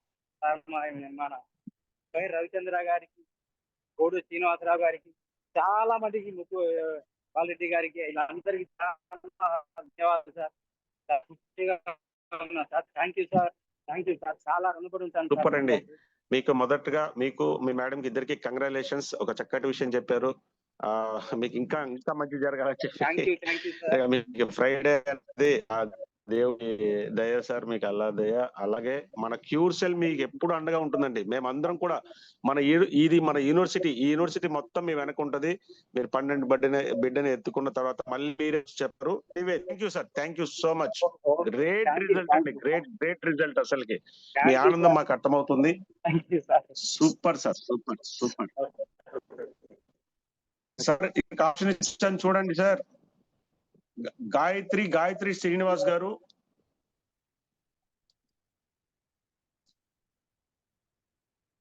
మన రవిచంద్ర గారికి, కోడు శ్రీనివాసరావు గారికి, చాలా మందికి, క్వాలిటీ గారికి, ఇలా అందరికి చాలా ధన్యవాదాలు సార్. ఖుషిగా ఉన్నా సార్. Thank you sir. చాలా రుణపడి ఉంటాను. సూపర్ అండి. మీకు మొదటగా మీకు మీ మేడం కి ఇద్దరికి కంగ్రాచులేషన్స్. ఒక చక్కటి విషయం చెప్పారు. మీకు ఇంకా మంచి జరగాలని మీకు ఫ్రైడే అనేది దేవుడి దయ సార్, మీకు అల్లా దయ. అలాగే మన క్యూర్సెల్ మీకు ఎప్పుడు అండగా ఉంటుందండి. మేమందరం కూడా ఇది మన యూనివర్సిటీ, ఈ యూనివర్సిటీ మొత్తం మీ వెనక ఉంటది. మీరు 12 బిడ్డని ఎత్తుకున్న తర్వాత మళ్ళీ మీరే చెప్పారు. Thank you sir, thank you so much. Great result అండి, గ్రేట్ రిజల్ట్. అసలుకి మీ ఆనందం మాకు అర్థమవుతుంది. Super sir, super. సార్ ఇంకా ఆప్షన్ ఇచ్చాను చూడండి సార్. గాయత్రి శ్రీనివాస్ గారు,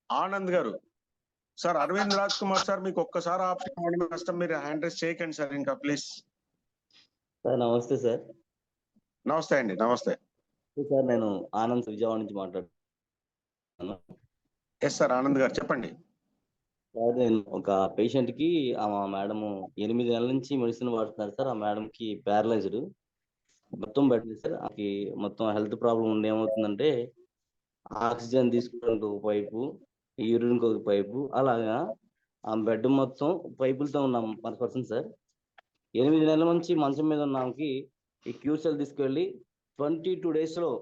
ఆనంద్ గారు. సార్ అరవింద్ రాజ్ కుమార్ సార్, మీకు ఒక్కసారి ఆప్షన్ ఇవ్వడం కష్టం, మీరు హ్యాండ్ రైజ్ చేయకండి సార్ ఇంకా ప్లీజ్. సార్ నమస్తే సార్. నమస్తే అండి, నమస్తే సార్. నేను ఆనంద్ విజయవాడ నుంచి మాట్లాడుతున్నాను. ఎస్ సార్, ఆనంద్ గారు చెప్పండి. సార్ నేను ఒక పేషెంట్ కి ఆ మేడం 8 నెలల నుంచి మెడిసిన్ వాడుతున్నారు సార్. ఆ మేడం కి ప్యారలైజ్డ్, మొత్తం బెడ్ సార్. ఆమెకి మొత్తం హెల్త్ ప్రాబ్లం ఉండి ఏమవుతుందంటే ఆక్సిజన్ తీసుకోవడానికి ఒక పైపు, యూరిన్ ఒక పైపు, అలాగా ఆ బెడ్ మొత్తం పైపులతో ఉన్నాం 100% సార్. 8 నెలల నుంచి మంచం మీద ఉన్న ఆమెకి ఈ క్యూర్సెల్ తీసుకెళ్ళి 22 days లో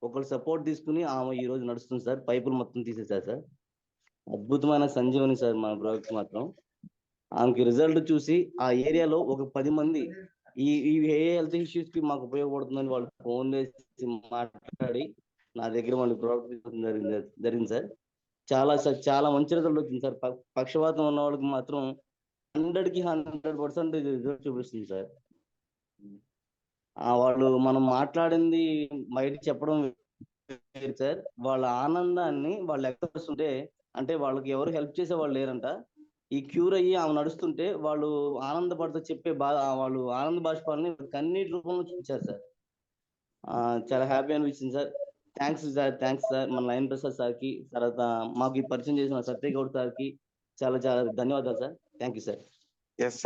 ఒకళ్ళు సపోర్ట్ తీసుకుని ఆమె ఈ రోజు నడుస్తుంది సార్. పైపులు మొత్తం తీసేసారు సార్. అద్భుతమైన సంజీవని సార్ మన ప్రాజెక్ట్ మాత్రం. ఆమెకి రిజల్ట్ చూసి ఆ ఏరియాలో ఒక 10 మంది ఈ ఏ హెల్త్ ఇష్యూస్ కి మాకు ఉపయోగపడుతుందని వాళ్ళు ఫోన్ చేసి మాట్లాడి నా దగ్గర మళ్ళీ ప్రోడక్ట్ జరిగింది సార్. చాలా మంచి రిజల్ట్ వచ్చింది సార్. పక్షవాతం ఉన్న వాళ్ళకి మాత్రం 100కి 100% రిజల్ట్ చూపిస్తుంది సార్. వాళ్ళు మనం మాట్లాడింది బయటకు చెప్పడం సార్. వాళ్ళ ఆనందాన్ని వాళ్ళు ఎక్కడిస్తుంటే, అంటే వాళ్ళకి ఎవరు హెల్ప్ చేసే వాళ్ళు లేరంట. ఈ క్యూర్ అయ్యి ఆమె నడుస్తుంటే వాళ్ళు ఆనందపడుతూ చెప్పే వాళ్ళు ఆనంద బాష్పాలని కన్నీటి రూపంలో చూపించారు సార్. చాలా హ్యాపీ అనిపించింది సార్. థ్యాంక్స్ సార్ మన లైన్ ప్రసాద్ సార్కి, తర్వాత మాకు ఈ పరిచయం చేసిన సత్యగౌడ్ సార్కి చాలా చాలా ధన్యవాదాలు sir. Thank you sir. Yes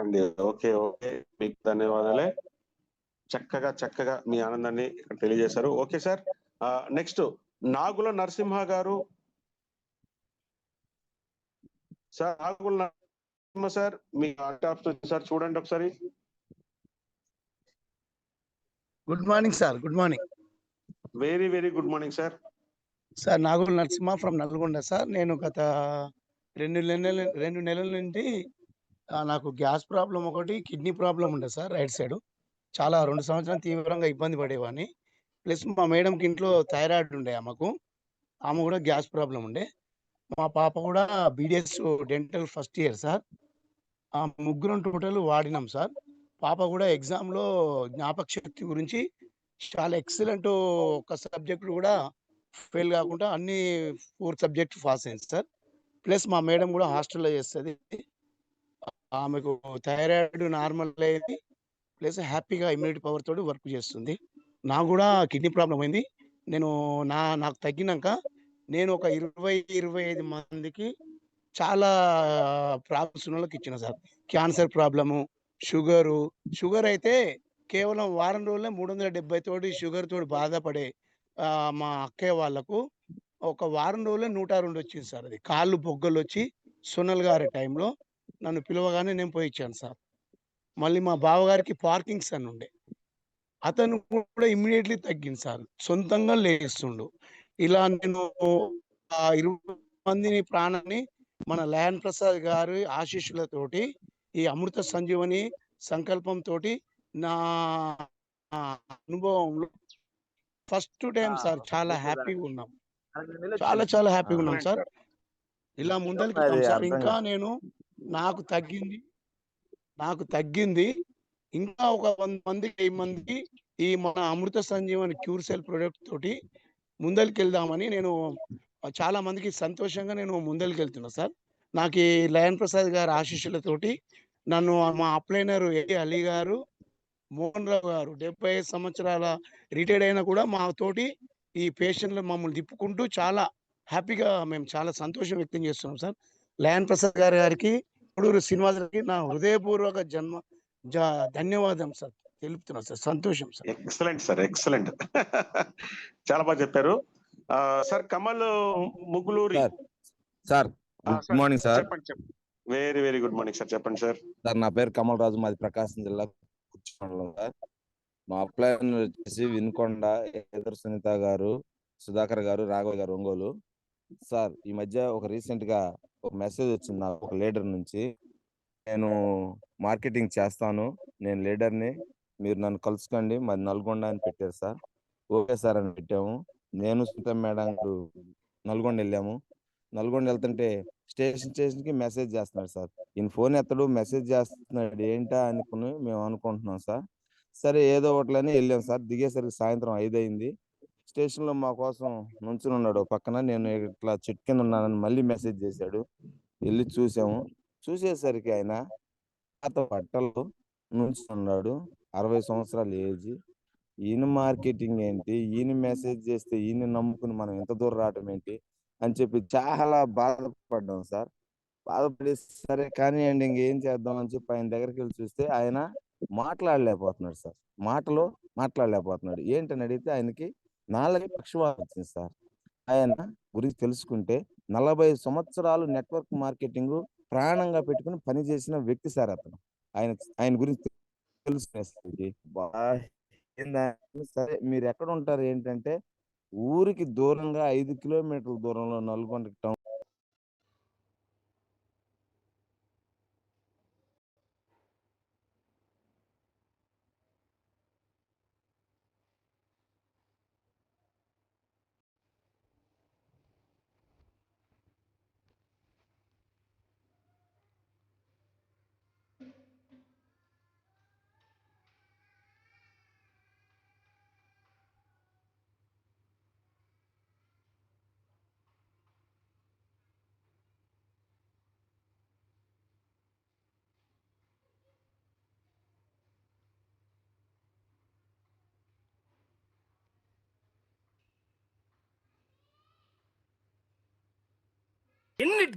అండి. ఓకే మీకు ధన్యవాదాలే. చక్కగా మీ ఆనందాన్ని ఇక్కడ తెలియజేశారు. Okay sir. Next Nagula Narasimha గారు. సార్ నాగుల నరసింహ సార్ మీ సార్ చూడండి ఒకసారి. Good morning sir. Good morning. Very very good morning sir. Sir Nagula Narasimha from Nalgonda sir. నేను గత 2 నెలల నుండి నాకు గ్యాస్ ప్రాబ్లం ఒకటి, కిడ్నీ ప్రాబ్లం ఉండే సార్ రైట్ సైడ్. చాలా 2 సంవత్సరాలు తీవ్రంగా ఇబ్బంది పడేవాడిని. ప్లస్ మా మేడంకి ఇంట్లో థైరాయిడ్ ఉండే ఆమెకు. ఆమె కూడా గ్యాస్ ప్రాబ్లం ఉండే. మా పాప కూడా BDS dental first year sir. ఆ ముగ్గురం టోటల్ వాడినాం సార్. పాప కూడా ఎగ్జామ్లో జ్ఞాపక శక్తి గురించి చాలా ఎక్సలెంట్, ఒక సబ్జెక్టు కూడా ఫెయిల్ కాకుండా అన్ని 4 సబ్జెక్ట్ పాస్ అయింది సార్. ప్లస్ మా మేడం కూడా హాస్టల్లో చేస్తుంది. ఆమెకు థైరాయిడ్ నార్మల్ అయింది. ప్లస్ హ్యాపీగా ఇమ్యూనిటీ పవర్ తోటి వర్క్ చేస్తుంది. నాకు కూడా కిడ్నీ ప్రాబ్లం అయింది. నాకు తగ్గినాక నేను ఒక 20-25 మందికి చాలా ప్రాబ్లమ్స్ ఉన్న వాళ్ళకి ఇచ్చిన సార్. క్యాన్సర్ ప్రాబ్లము, షుగర్ అయితే కేవలం వారం రోజుల్లో 370 తోటి షుగర్ తోటి బాధపడే మా అక్కయ్య వాళ్ళకు ఒక వారం రోజుల్లో 102 వచ్చింది సార్. అది కాళ్ళు బొగ్గలు వచ్చి సోనల్ గారి టైంలో నన్ను పిలవగానే నేను పోయి ఇచ్చాను సార్. మళ్ళీ మా బావగారికి పార్కింగ్స్ అని ఉండే, అతను కూడా ఇమ్మీడియట్లీ తగ్గింది సార్. సొంతంగా లేస్తుండు. ఇలా నేను 20 మందిని ప్రాణాన్ని మన లయన్ ప్రసాద్ గారి ఆశీస్సులతోటి ఈ అమృత సంజీవని సంకల్పంతో నా అనుభవంలో ఫస్ట్ టైం సార్ చాలా హ్యాపీగా ఉన్నాం. చాలా హ్యాపీగా ఉన్నాం సార్. ఇలా ముందరికి వెళ్తాం సార్. ఇంకా నేను నాకు తగ్గింది ఇంకా ఒక 100 మందికి 10 మందికి ఈ మన అమృత సంజీవని క్యూర్సెల్ ప్రొడక్ట్ తోటి ముందరికి వెళ్దామని నేను చాలా మందికి సంతోషంగా నేను ముందరికి వెళ్తున్నా సార్. నాకు ఈ లయన్ ప్రసాద్ గారి ఆశీస్సులతోటి నన్ను మా అప్లైనర్ అలీ గారు, మోహన్ రావు గారు 75 సంవత్సరాల రిటైర్డ్ అయినా కూడా మా తోటి ఈ పేషెంట్లు మమ్మల్ని తిప్పుకుంటూ చాలా హ్యాపీగా మేము చాలా సంతోషం వ్యక్తం చేస్తున్నాం సార్. లయన్ ప్రసాద్ గారికి, కొడూరు శ్రీనివాసరావుకి నా హృదయపూర్వక ధన్యవాదం సార్ తెలుపుతున్నా సార్. సంతోషం సార్. ఎక్సలెంట్ చాలా బాగా చెప్పారు sir. Kamal Mugguluri sir. Good morning sir. చెప్పండి. Very very good morning sir. చెప్పండి సార్. సార్ నా పేరు కమల్ రాజు, మాది ప్రకాశం జిల్లా కూర్చున్నాం సార్. మా అప్లైనర్ వచ్చేసి వినుకొండ, ఎదురు సునీత గారు, సుధాకర్ గారు, రాఘవ్ గారు, ఒంగోలు. సార్ ఈ మధ్య రీసెంట్ గా ఒక మెసేజ్ వచ్చింది నాకు ఒక లీడర్ నుంచి. నేను మార్కెటింగ్ చేస్తాను, నేను లీడర్ని, మీరు నన్ను కలుసుకోండి, మరి నల్గొండ అని పెట్టారు సార్. ఓకే సార్ అని పెట్టాము. నేను సునీత మేడం గారు నల్గొండ వెళ్ళాము. నల్గొండ వెళ్తుంటే స్టేషన్కి మెసేజ్ చేస్తున్నాడు సార్. ఈయన ఫోన్ ఎత్తడు, మెసేజ్ చేస్తున్నాడు, ఏంటా అనుకుని మేము అనుకుంటున్నాం సార్. సరే ఏదో ఒకట్లని వెళ్ళాం సార్. దిగేసరికి సాయంత్రం 5 అయింది. స్టేషన్లో మా కోసం నుంచుని ఉన్నాడు పక్కన. నేను ఇట్లా చెట్టు కింద ఉన్నానని మళ్ళీ మెసేజ్ చేశాడు. వెళ్ళి చూసాము. చూసేసరికి ఆయన పాత బట్టలు నుంచున్నాడు, 60 సంవత్సరాల ఏజ్. ఈయన మార్కెటింగ్ ఏంటి, ఈయన మెసేజ్ చేస్తే ఈయన నమ్ముకుని మనం ఎంత దూరం రావటం ఏంటి అని చెప్పి చాలా బాధపడ్డాం సార్. బాధపడి సరే కానివ్వండి ఇంకేం చేద్దాం అని చెప్పి ఆయన దగ్గరికి వెళ్ళి చూస్తే ఆయన మాట్లాడలేకపోతున్నాడు సార్. మాట్లాడలేకపోతున్నాడు. ఏంటని అడిగితే ఆయనకి నాలుగు పక్షవాతం వచ్చింది సార్. ఆయన గురించి తెలుసుకుంటే 40 సంవత్సరాలు నెట్వర్క్ మార్కెటింగ్ ప్రాణంగా పెట్టుకుని పనిచేసిన వ్యక్తి సార్ అతను. ఆయన గురించి తెలుసుకునేసరికి సరే మీరు ఎక్కడ ఉంటారు ఏంటంటే, ఊరికి దూరంగా 5 కిలోమీటర్ల దూరంలో నల్గొండ టౌన్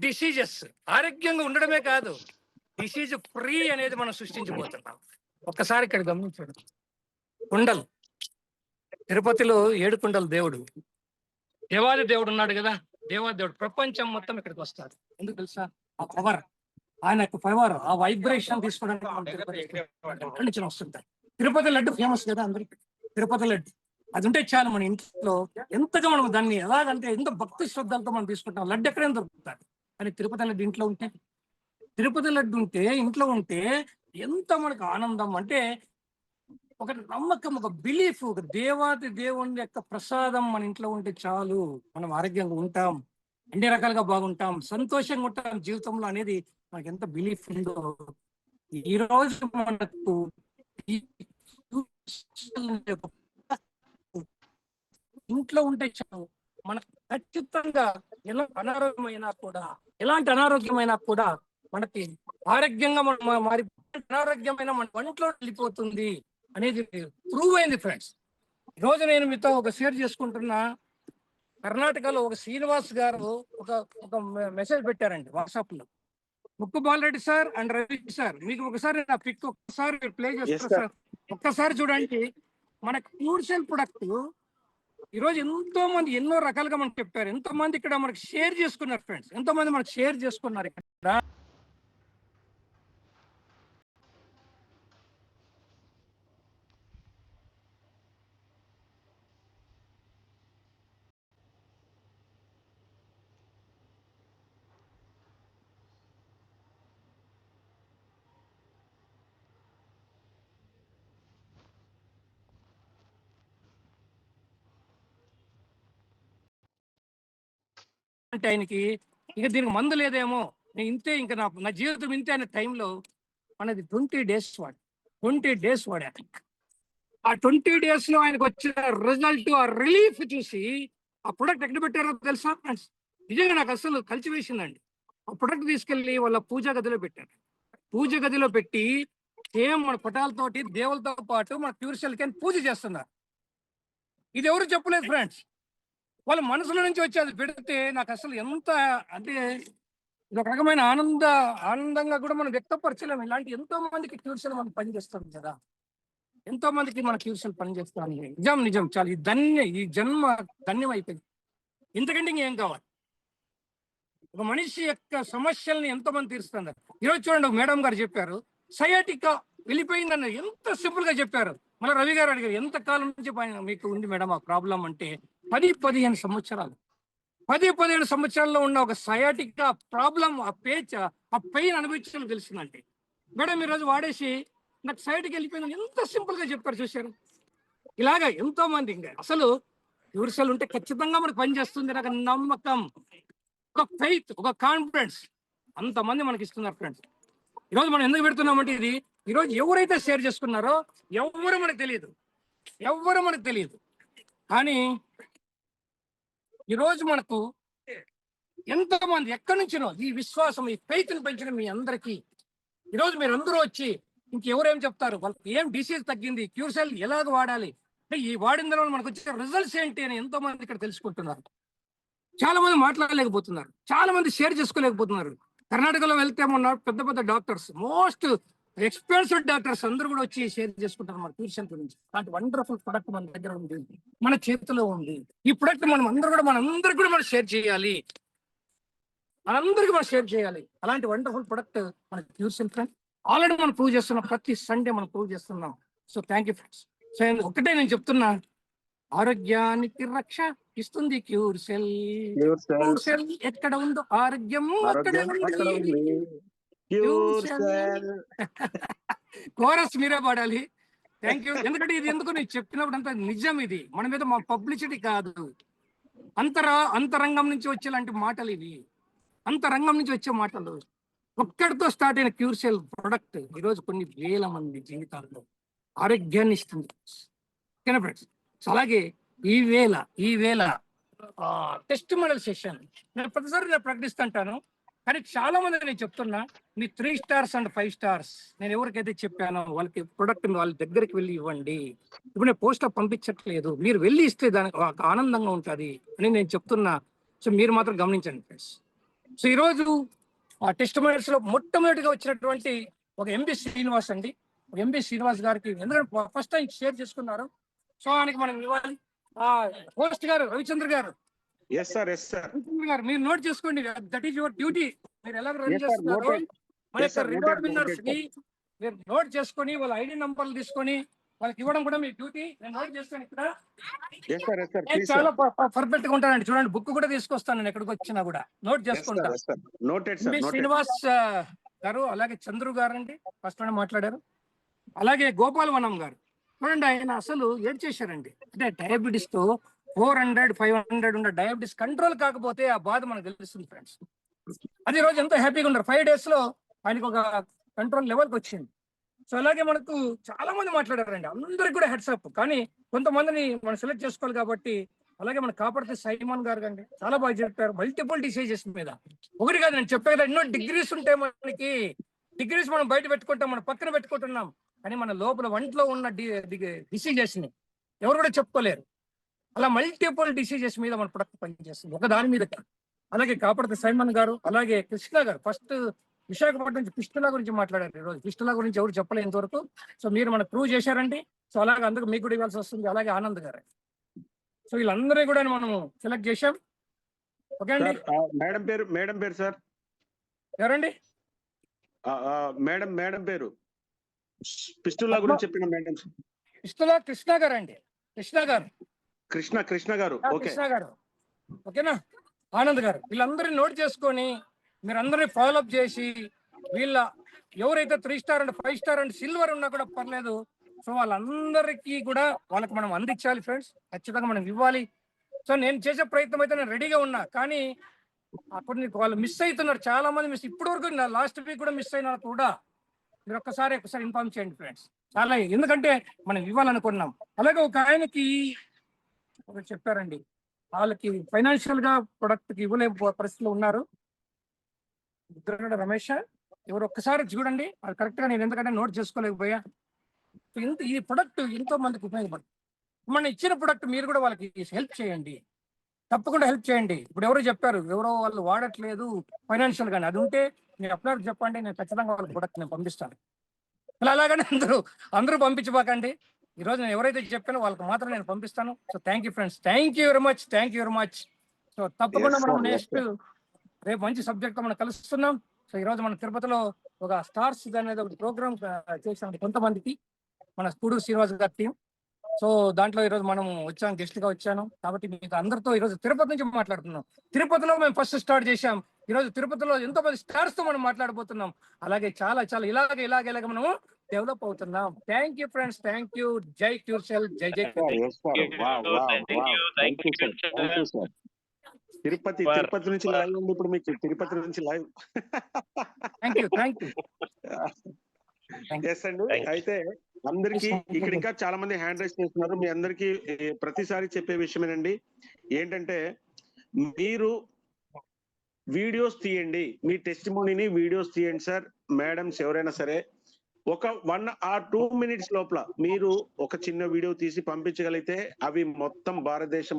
డిసీజెస్. ఆరోగ్యంగా ఉండడమే కాదు, డిసీజ్ ఫ్రీ అనేది మనం సృష్టించబోతున్నాం. ఒక్కసారి ఇక్కడ గమనించండి. కుండలు, తిరుపతిలో 7 కుండల దేవుడు, దేవాది దేవుడు ఉన్నాడు కదా, దేవాది దేవుడు ప్రపంచం మొత్తం ఇక్కడికి వస్తారు. ఎందుకు తెలుసా? ఆ పవర్, ఆయన యొక్క పవర్, ఆ వైబ్రేషన్ తీసుకోవడానికి మనం తిరుపతి ఎక్కడి నుంచి వస్తుంటారు. తిరుపతి లడ్డు ఫేమస్ కదా అందరికి. తిరుపతి లడ్డు అది ఉంటే చాలు మన ఇంట్లో ఎంతగా మనం దాన్ని ఎలాగంటే ఎంత భక్తి శ్రద్ధలతో మనం తీసుకుంటాం. లడ్డు ఎక్కడైనా దొరుకుతాడు, కానీ తిరుపతి లడ్డు ఇంట్లో ఉంటే, తిరుపతి లడ్డు ఉంటే ఇంట్లో ఉంటే ఎంత మనకు ఆనందం అంటే, ఒక నమ్మకం, ఒక బిలీఫ్, ఒక దేవాది దేవుని యొక్క ప్రసాదం మన ఇంట్లో ఉంటే చాలు, మనం ఆరోగ్యంగా ఉంటాం, అన్ని రకాలుగా బాగుంటాం, సంతోషంగా ఉంటాం జీవితంలో అనేది మనకి ఎంత బిలీఫ్ ఉందో. ఈ రోజు మనకు ఇంట్లో ఉంటే చాలు, మనకు ఖచ్చితంగా ఎలాంటి అనారోగ్యమైనా కూడా మనకి ఆరోగ్యంగా మనం మారి, అనారోగ్యమైన మన ఒంట్లో వెళ్ళిపోతుంది అనేది ప్రూవ్ అయింది ఫ్రెండ్స్. ఈరోజు నేను మీతో ఒక షేర్ చేసుకుంటున్నా. కర్ణాటకలో ఒక శ్రీనివాస్ గారు ఒక మెసేజ్ పెట్టారండి వాట్సాప్ లో. ముక్కు Bala Reddy sir and Ravi sir, మీకు ఒకసారి నా పిక్ ఒక్కసారి ప్లే చేస్తారు సార్, ఒక్కసారి చూడండి. మన క్యూర్సెల్ ప్రొడక్ట్ ఈరోజు ఎంతో మంది ఎన్నో రకాలుగా మనకు చెప్పారు, ఎంతో మంది ఇక్కడ మనకి షేర్ చేసుకున్నారు ఫ్రెండ్స్, ఎంతో మంది మనకు షేర్ చేసుకున్నారు ఇక్కడ. అంటే ఆయనకి ఇక దీనికి మందు లేదేమో, నేను ఇంతే, ఇంకా నా జీవితం ఇంతే అనే టైంలో మనది 20 days వాడు, 20 days వాడాక ఆ 20 days లో ఆయనకు వచ్చిన రిజల్ట్, ఆ రిలీఫ్ చూసి ఆ ప్రొడక్ట్ ఎక్కడ పెట్టారో తెలుసా ఫ్రెండ్స్? నిజంగా నాకు అసలు కలిసి వేసిందండి. ఆ ప్రొడక్ట్ తీసుకెళ్లి వాళ్ళ పూజా గదిలో పెట్టారు. పూజ గదిలో పెట్టి సేమ్ మన పటాలతోటి దేవులతో పాటు మన క్యూర్సెల్ కి పూజ చేస్తున్నారు. ఇది ఎవరు చెప్పలేదు ఫ్రెండ్స్, వాళ్ళ మనసులో నుంచి వచ్చి అది పెడితే నాకు అసలు ఎంత అంటే ఇది ఒక రకమైన ఆనందంగా కూడా మనం వ్యక్తపరచలేము. ఇలాంటి ఎంతో మందికి క్యూర్సెల్ మనం పనిచేస్తాం కదా, ఎంతో మందికి మన క్యూర్సెల్ పనిచేస్తాం. నిజం చాలా ఈ జన్మ ధన్యం అయిపోయింది. ఇంతకంటే ఇంకేం కావాలి? ఒక మనిషి యొక్క సమస్యల్ని ఎంతో మంది తీరుస్తున్నారు. ఈరోజు చూడండి, మేడం గారు చెప్పారు సయాటికా వెళ్ళిపోయిందన్న, ఎంత సింపుల్ గా చెప్పారు. మళ్ళీ రవి గారు అడిగారు ఎంత కాలం నుంచి మీకు ఉంది మేడం ఆ ప్రాబ్లం అంటే, 10-15 సంవత్సరాలు, 10-15 సంవత్సరాల్లో ఉన్న ఒక సయాటికా ప్రాబ్లం, ఆ పెయిన్ అనుభవించడం తెలిసిందంటే, మేడం ఈరోజు వాడేసి నాకు సయాటిక్ వెళ్ళిపోయిందని ఎంత సింపుల్ గా చెప్పారు. చూశారు, ఇలాగా ఎంతో మంది. ఇంకా అసలు క్యూర్సెల్ ఉంటే ఖచ్చితంగా మనకు పనిచేస్తుంది, నాకు నమ్మకం, ఒక ఫెయిత్, ఒక కాన్ఫిడెన్స్ అంతమంది మనకి ఇస్తున్నారు ఫ్రెండ్స్. ఈరోజు మనం ఎందుకు పెడుతున్నామంటే, ఇది ఈరోజు ఎవరైతే షేర్ చేసుకున్నారో ఎవ్వరు మనకు తెలియదు, కానీ ఈరోజు మనకు ఎంతో మంది ఎక్కడి నుంచినో ఈ విశ్వాసం, ఈ ఫెయిత్ని పెంచడం మీ అందరికీ. ఈరోజు మీరు అందరూ వచ్చి ఇంకెవరేం చెప్తారు, వాళ్ళకి ఏం డిసీజ్ తగ్గింది, క్యూర్సెల్ ఎలాగ వాడాలి అంటే, ఈ వాడిన తర్వాత మనకు వచ్చే రిజల్ట్స్ ఏంటి అని ఎంతో మంది ఇక్కడ తెలుసుకుంటున్నారు. చాలా మంది మాట్లాడలేకపోతున్నారు, చాలా మంది షేర్ చేసుకోలేకపోతున్నారు. కర్ణాటకలో వెళ్తే మొన్న పెద్ద డాక్టర్స్, మోస్ట్ ఎక్స్పెన్సివ్ డాక్టర్స్ అందరూ కూడా వచ్చి షేర్ చేసుకుంటారు మన క్యూర్సెల్ గురించి. అలాంటి వండర్ఫుల్ ప్రొడక్ట్ మన దగ్గర ఉంది, మన చేతిలో ఉంది. ఈ ప్రొడక్ట్ మనందరికీ కూడా మనం షేర్ చేయాలి, అలాంటి వండర్ఫుల్ ప్రొడక్ట్ మన క్యూర్సెల్ ఫ్రెండ్. ఆల్రెడీ మనం ప్రూవ్ చేస్తున్నాం, ప్రతి సండే మనం ప్రూవ్ చేస్తున్నాం. So thank you friends. So ఒకటే నేను చెప్తున్నా, ఆరోగ్యానికి రక్ష ఇస్తుంది క్యూర్సెల్. క్యూర్సెల్ ఎక్కడ ఉందో ఆరోగ్యం అక్కడే ఉంది. కోరస్ మీరే పాడాలి. Thank you. ఎందుకంటే ఇది ఎందుకు నేను చెప్పినప్పుడు అంత నిజం, ఇది మన మీద మా పబ్లిసిటీ కాదు, అంతరంగం నుంచి వచ్చేలాంటి మాటలు ఇవి, అంతరంగం నుంచి వచ్చే మాటలు. ఒక్కడితో స్టార్ట్ అయిన క్యూర్సెల్ ప్రొడక్ట్ ఈరోజు కొన్ని వేల మంది జీవితాల్లో ఆరోగ్యాన్ని ఇస్తుంది. ఓకేనా ఫ్రెండ్స్? అలాగే ఈ వేళ టెస్ట్ మోడల్ సెషన్ నేను ప్రతిసారి ప్రకటిస్తుంటాను, కానీ చాలా మంది నేను చెప్తున్నా, మీ 3 stars అండ్ 5 stars నేను ఎవరికైతే చెప్పానో వాళ్ళకి ప్రొడక్ట్ వాళ్ళ దగ్గరికి వెళ్ళి ఇవ్వండి. ఇప్పుడు నేను పోస్టర్ పంపించట్లేదు, మీరు వెళ్ళి ఇస్తే దానికి ఒక ఆనందంగా ఉంటుంది అని నేను చెప్తున్నా. సో మీరు మాత్రం గమనించండి ఫ్రెండ్స్. సో ఈరోజు ఆ టెస్ట్ మైనర్స్ లో మొట్టమొదటిగా వచ్చినటువంటి ఒక ఎంబి శ్రీనివాస్ అండి. ఎంబి శ్రీనివాస్ గారికి ఎందుకంటే ఫస్ట్ టైం షేర్ చేసుకున్నారు. సో ఆయనకి మనం ఇవ్వాలి. హోస్ట్ గారు రవిచంద్ర గారు, ఎస్ సార్ రవిచంద్ర గారు మీరు నోట్ చేసుకోండి. That is your duty. మీరు ఎలా రన్ చేస్తున్నారు మన యొక్క రివార్డ్ విన్నర్స్ కి మీరు నోట్ చేసుకొని వాళ్ళ ఐడి నంబర్లు తీసుకొని వాళ్ళకి ఇవ్వడం కూడా మీ డ్యూటీ. నేను నోట్ చేస్తాను ఇక్కడ. నేను చాలా పర్ఫెక్ట్ గా ఉంటానండి. చూడండి, బుక్ కూడా తీసుకొస్తాను నేను ఎక్కడికి వచ్చినా కూడా. నోట్ చేసుకుంటాను. శ్రీనివాస్ గారు, అలాగే చంద్రు గారు అండి ఫస్ట్ మాట్లాడారు, అలాగే గోపాల్ వనం గారు. చూడండి, ఆయన అసలు ఏడ్ చేశారండి. అంటే డయాబెటీస్ తో 400, 500 ఉన్న డయాబెటీస్ కంట్రోల్ కాకపోతే ఆ బాధ మనకు తెలుస్తుంది ఫ్రెండ్స్. అది రోజు ఎంతో హ్యాపీగా ఉన్నారు. 5 days లో ఆయనకు ఒక కంట్రోల్ లెవెల్కి వచ్చింది. సో అలాగే మనకు చాలా మంది మాట్లాడారండి, అందరికి కూడా హెడ్సప్. కానీ కొంతమందిని మనం సెలెక్ట్ చేసుకోవాలి కాబట్టి, అలాగే మన కాపాడితే సైమన్ గారు అండి చాలా బాగా చెప్పారు. మల్టిపుల్ డిసీజెస్ మీద ఒకటి కాదు, నేను చెప్పే కదా, ఎన్నో డిగ్రీస్ ఉంటాయి మనకి. డిగ్రీస్ మనం బయట పెట్టుకుంటాం, మనం పక్కన పెట్టుకుంటున్నాం, కానీ మన లోపల వంటలో ఉన్న డిసీజెస్ ని ఎవరు కూడా చెప్పుకోలేరు. అలా మల్టిపుల్ డిసీజెస్ మీద మన ప్రొడక్ట్ పనిచేస్తుంది, ఒక దాని మీద. అలాగే కాపాడితే సైమన్ గారు, అలాగే కృష్ణ గారు ఫస్ట్ విశాఖపట్నం నుంచి పిస్టులా గురించి మాట్లాడారు. ఈరోజు పిస్టులా గురించి ఎవరు చెప్పలేదు ఇంతవరకు. సో మీరు మనకు ప్రూవ్ చేశారండి. సో అలాగే అందుకు మీకు కూడా ఇవ్వాల్సి వస్తుంది. అలాగే ఆనంద్ గారు. సో వీళ్ళందరూ కూడా మనం సెలెక్ట్ చేశాం. ఓకే అండి. మేడం పేరు సార్ ఎవరండి? మేడం పేరు పిస్టులా గురించి చెప్పిన మేడం పిస్టులా కృష్ణ గారు అండి. కృష్ణ గారు. కృష్ణ గారు. ఓకేనా? ఆనంద్ గారు. వీళ్ళందరినీ నోట్ చేసుకొని మీరందరినీ ఫాలోఅప్ చేసి, వీళ్ళ ఎవరైతే 3 star and 5 star and silver ఉన్నా కూడా పర్లేదు. సో వాళ్ళందరికీ కూడా వాళ్ళకి మనం అందించాలి ఫ్రెండ్స్, ఖచ్చితంగా మనం ఇవ్వాలి. సో నేను చేసే ప్రయత్నం అయితే నేను రెడీగా ఉన్నా, కానీ అప్పుడు వాళ్ళు మిస్ అవుతున్నారు, చాలా మంది మిస్. ఇప్పటి వరకు లాస్ట్ వీక్ కూడా మిస్ అయినా కూడా మీరు ఒకసారి ఇన్ఫార్మ్ చేయండి ఫ్రెండ్స్. చాలా, ఎందుకంటే మనం ఇవ్వాలనుకున్నాం. అలాగే ఒక ఆయనకి ఒకటి చెప్పారండి, వాళ్ళకి ఫైనాన్షియల్ గా ప్రొడక్ట్ కి ఇవ్వలే పరిస్థితిలో ఉన్నారు. రమేష్ ఎవరు ఒక్కసారి చూడండి, అది కరెక్ట్ గా నేను ఎందుకంటే నోట్ చేసుకోలేకపోయా. ఈ ప్రొడక్ట్ ఎంతో మందికి ఉపయోగపడుతుంది. మనం ఇచ్చిన ప్రొడక్ట్ మీరు కూడా వాళ్ళకి హెల్ప్ చేయండి, తప్పకుండా హెల్ప్ చేయండి. ఇప్పుడు ఎవరో చెప్పారు, ఎవరో వాళ్ళు వాడట్లేదు ఫైనాన్షియల్ గానీ, అది ఉంటే మీరు అప్లోడ్ చెప్పండి, నేను ఖచ్చితంగా వాళ్ళకి ప్రొడక్ట్ నేను పంపిస్తాను. అలాగనే అందరూ పంపించబాకండి. ఈరోజు నేను ఎవరైతే చెప్పానో వాళ్ళకి మాత్రం నేను పంపిస్తాను. So thank you friends, thank you very much. So తప్పకుండా మనం నెక్స్ట్ రేపు మంచి సబ్జెక్ట్ మనం కలుస్తున్నాం. సో ఈరోజు మన తిరుపతిలో ఒక స్టార్స్ అనేది ఒక ప్రోగ్రామ్ చేసాం కొంతమందికి, మన స్కూడూరు శ్రీనివాస్ గారి టీం. సో దాంట్లో ఈరోజు మనం వచ్చాం, గెస్ట్ గా వచ్చాను కాబట్టి మీకు అందరితో ఈరోజు తిరుపతి నుంచి మాట్లాడుతున్నాం. తిరుపతిలో మేము ఫస్ట్ స్టార్ట్ చేశాం, ఈరోజు తిరుపతిలో ఎంతో మంది స్టార్స్ తో మనం మాట్లాడబోతున్నాం. అలాగే చాలా ఇలాగే మనము డెవలప్ అవుతున్నాం. Thank you friends, thank you. జై క్యూర్సెల్, జై తిరుపతి నుంచి లైవ్ ఉంది ఇప్పుడు మీకు. తిరుపతి నుంచి లైవ్. Thank you. ఎస్ అండి. అయితే అందరికి ఇక్కడ ఇంకా చాలా మంది హ్యాండ్ రైస్ చేస్తున్నారు. మీ అందరికి ప్రతిసారి చెప్పే విషయమేనండి, ఏంటంటే మీరు వీడియోస్ తీయండి, మీ టెస్టిమోనీని వీడియోస్ తీయండి సార్. మేడమ్స్ ఎవరైనా సరే ఒక 1 or 2 minutes లోపల మీరు ఒక చిన్న వీడియో తీసి పంపించగలిగితే అవి మొత్తం భారతదేశం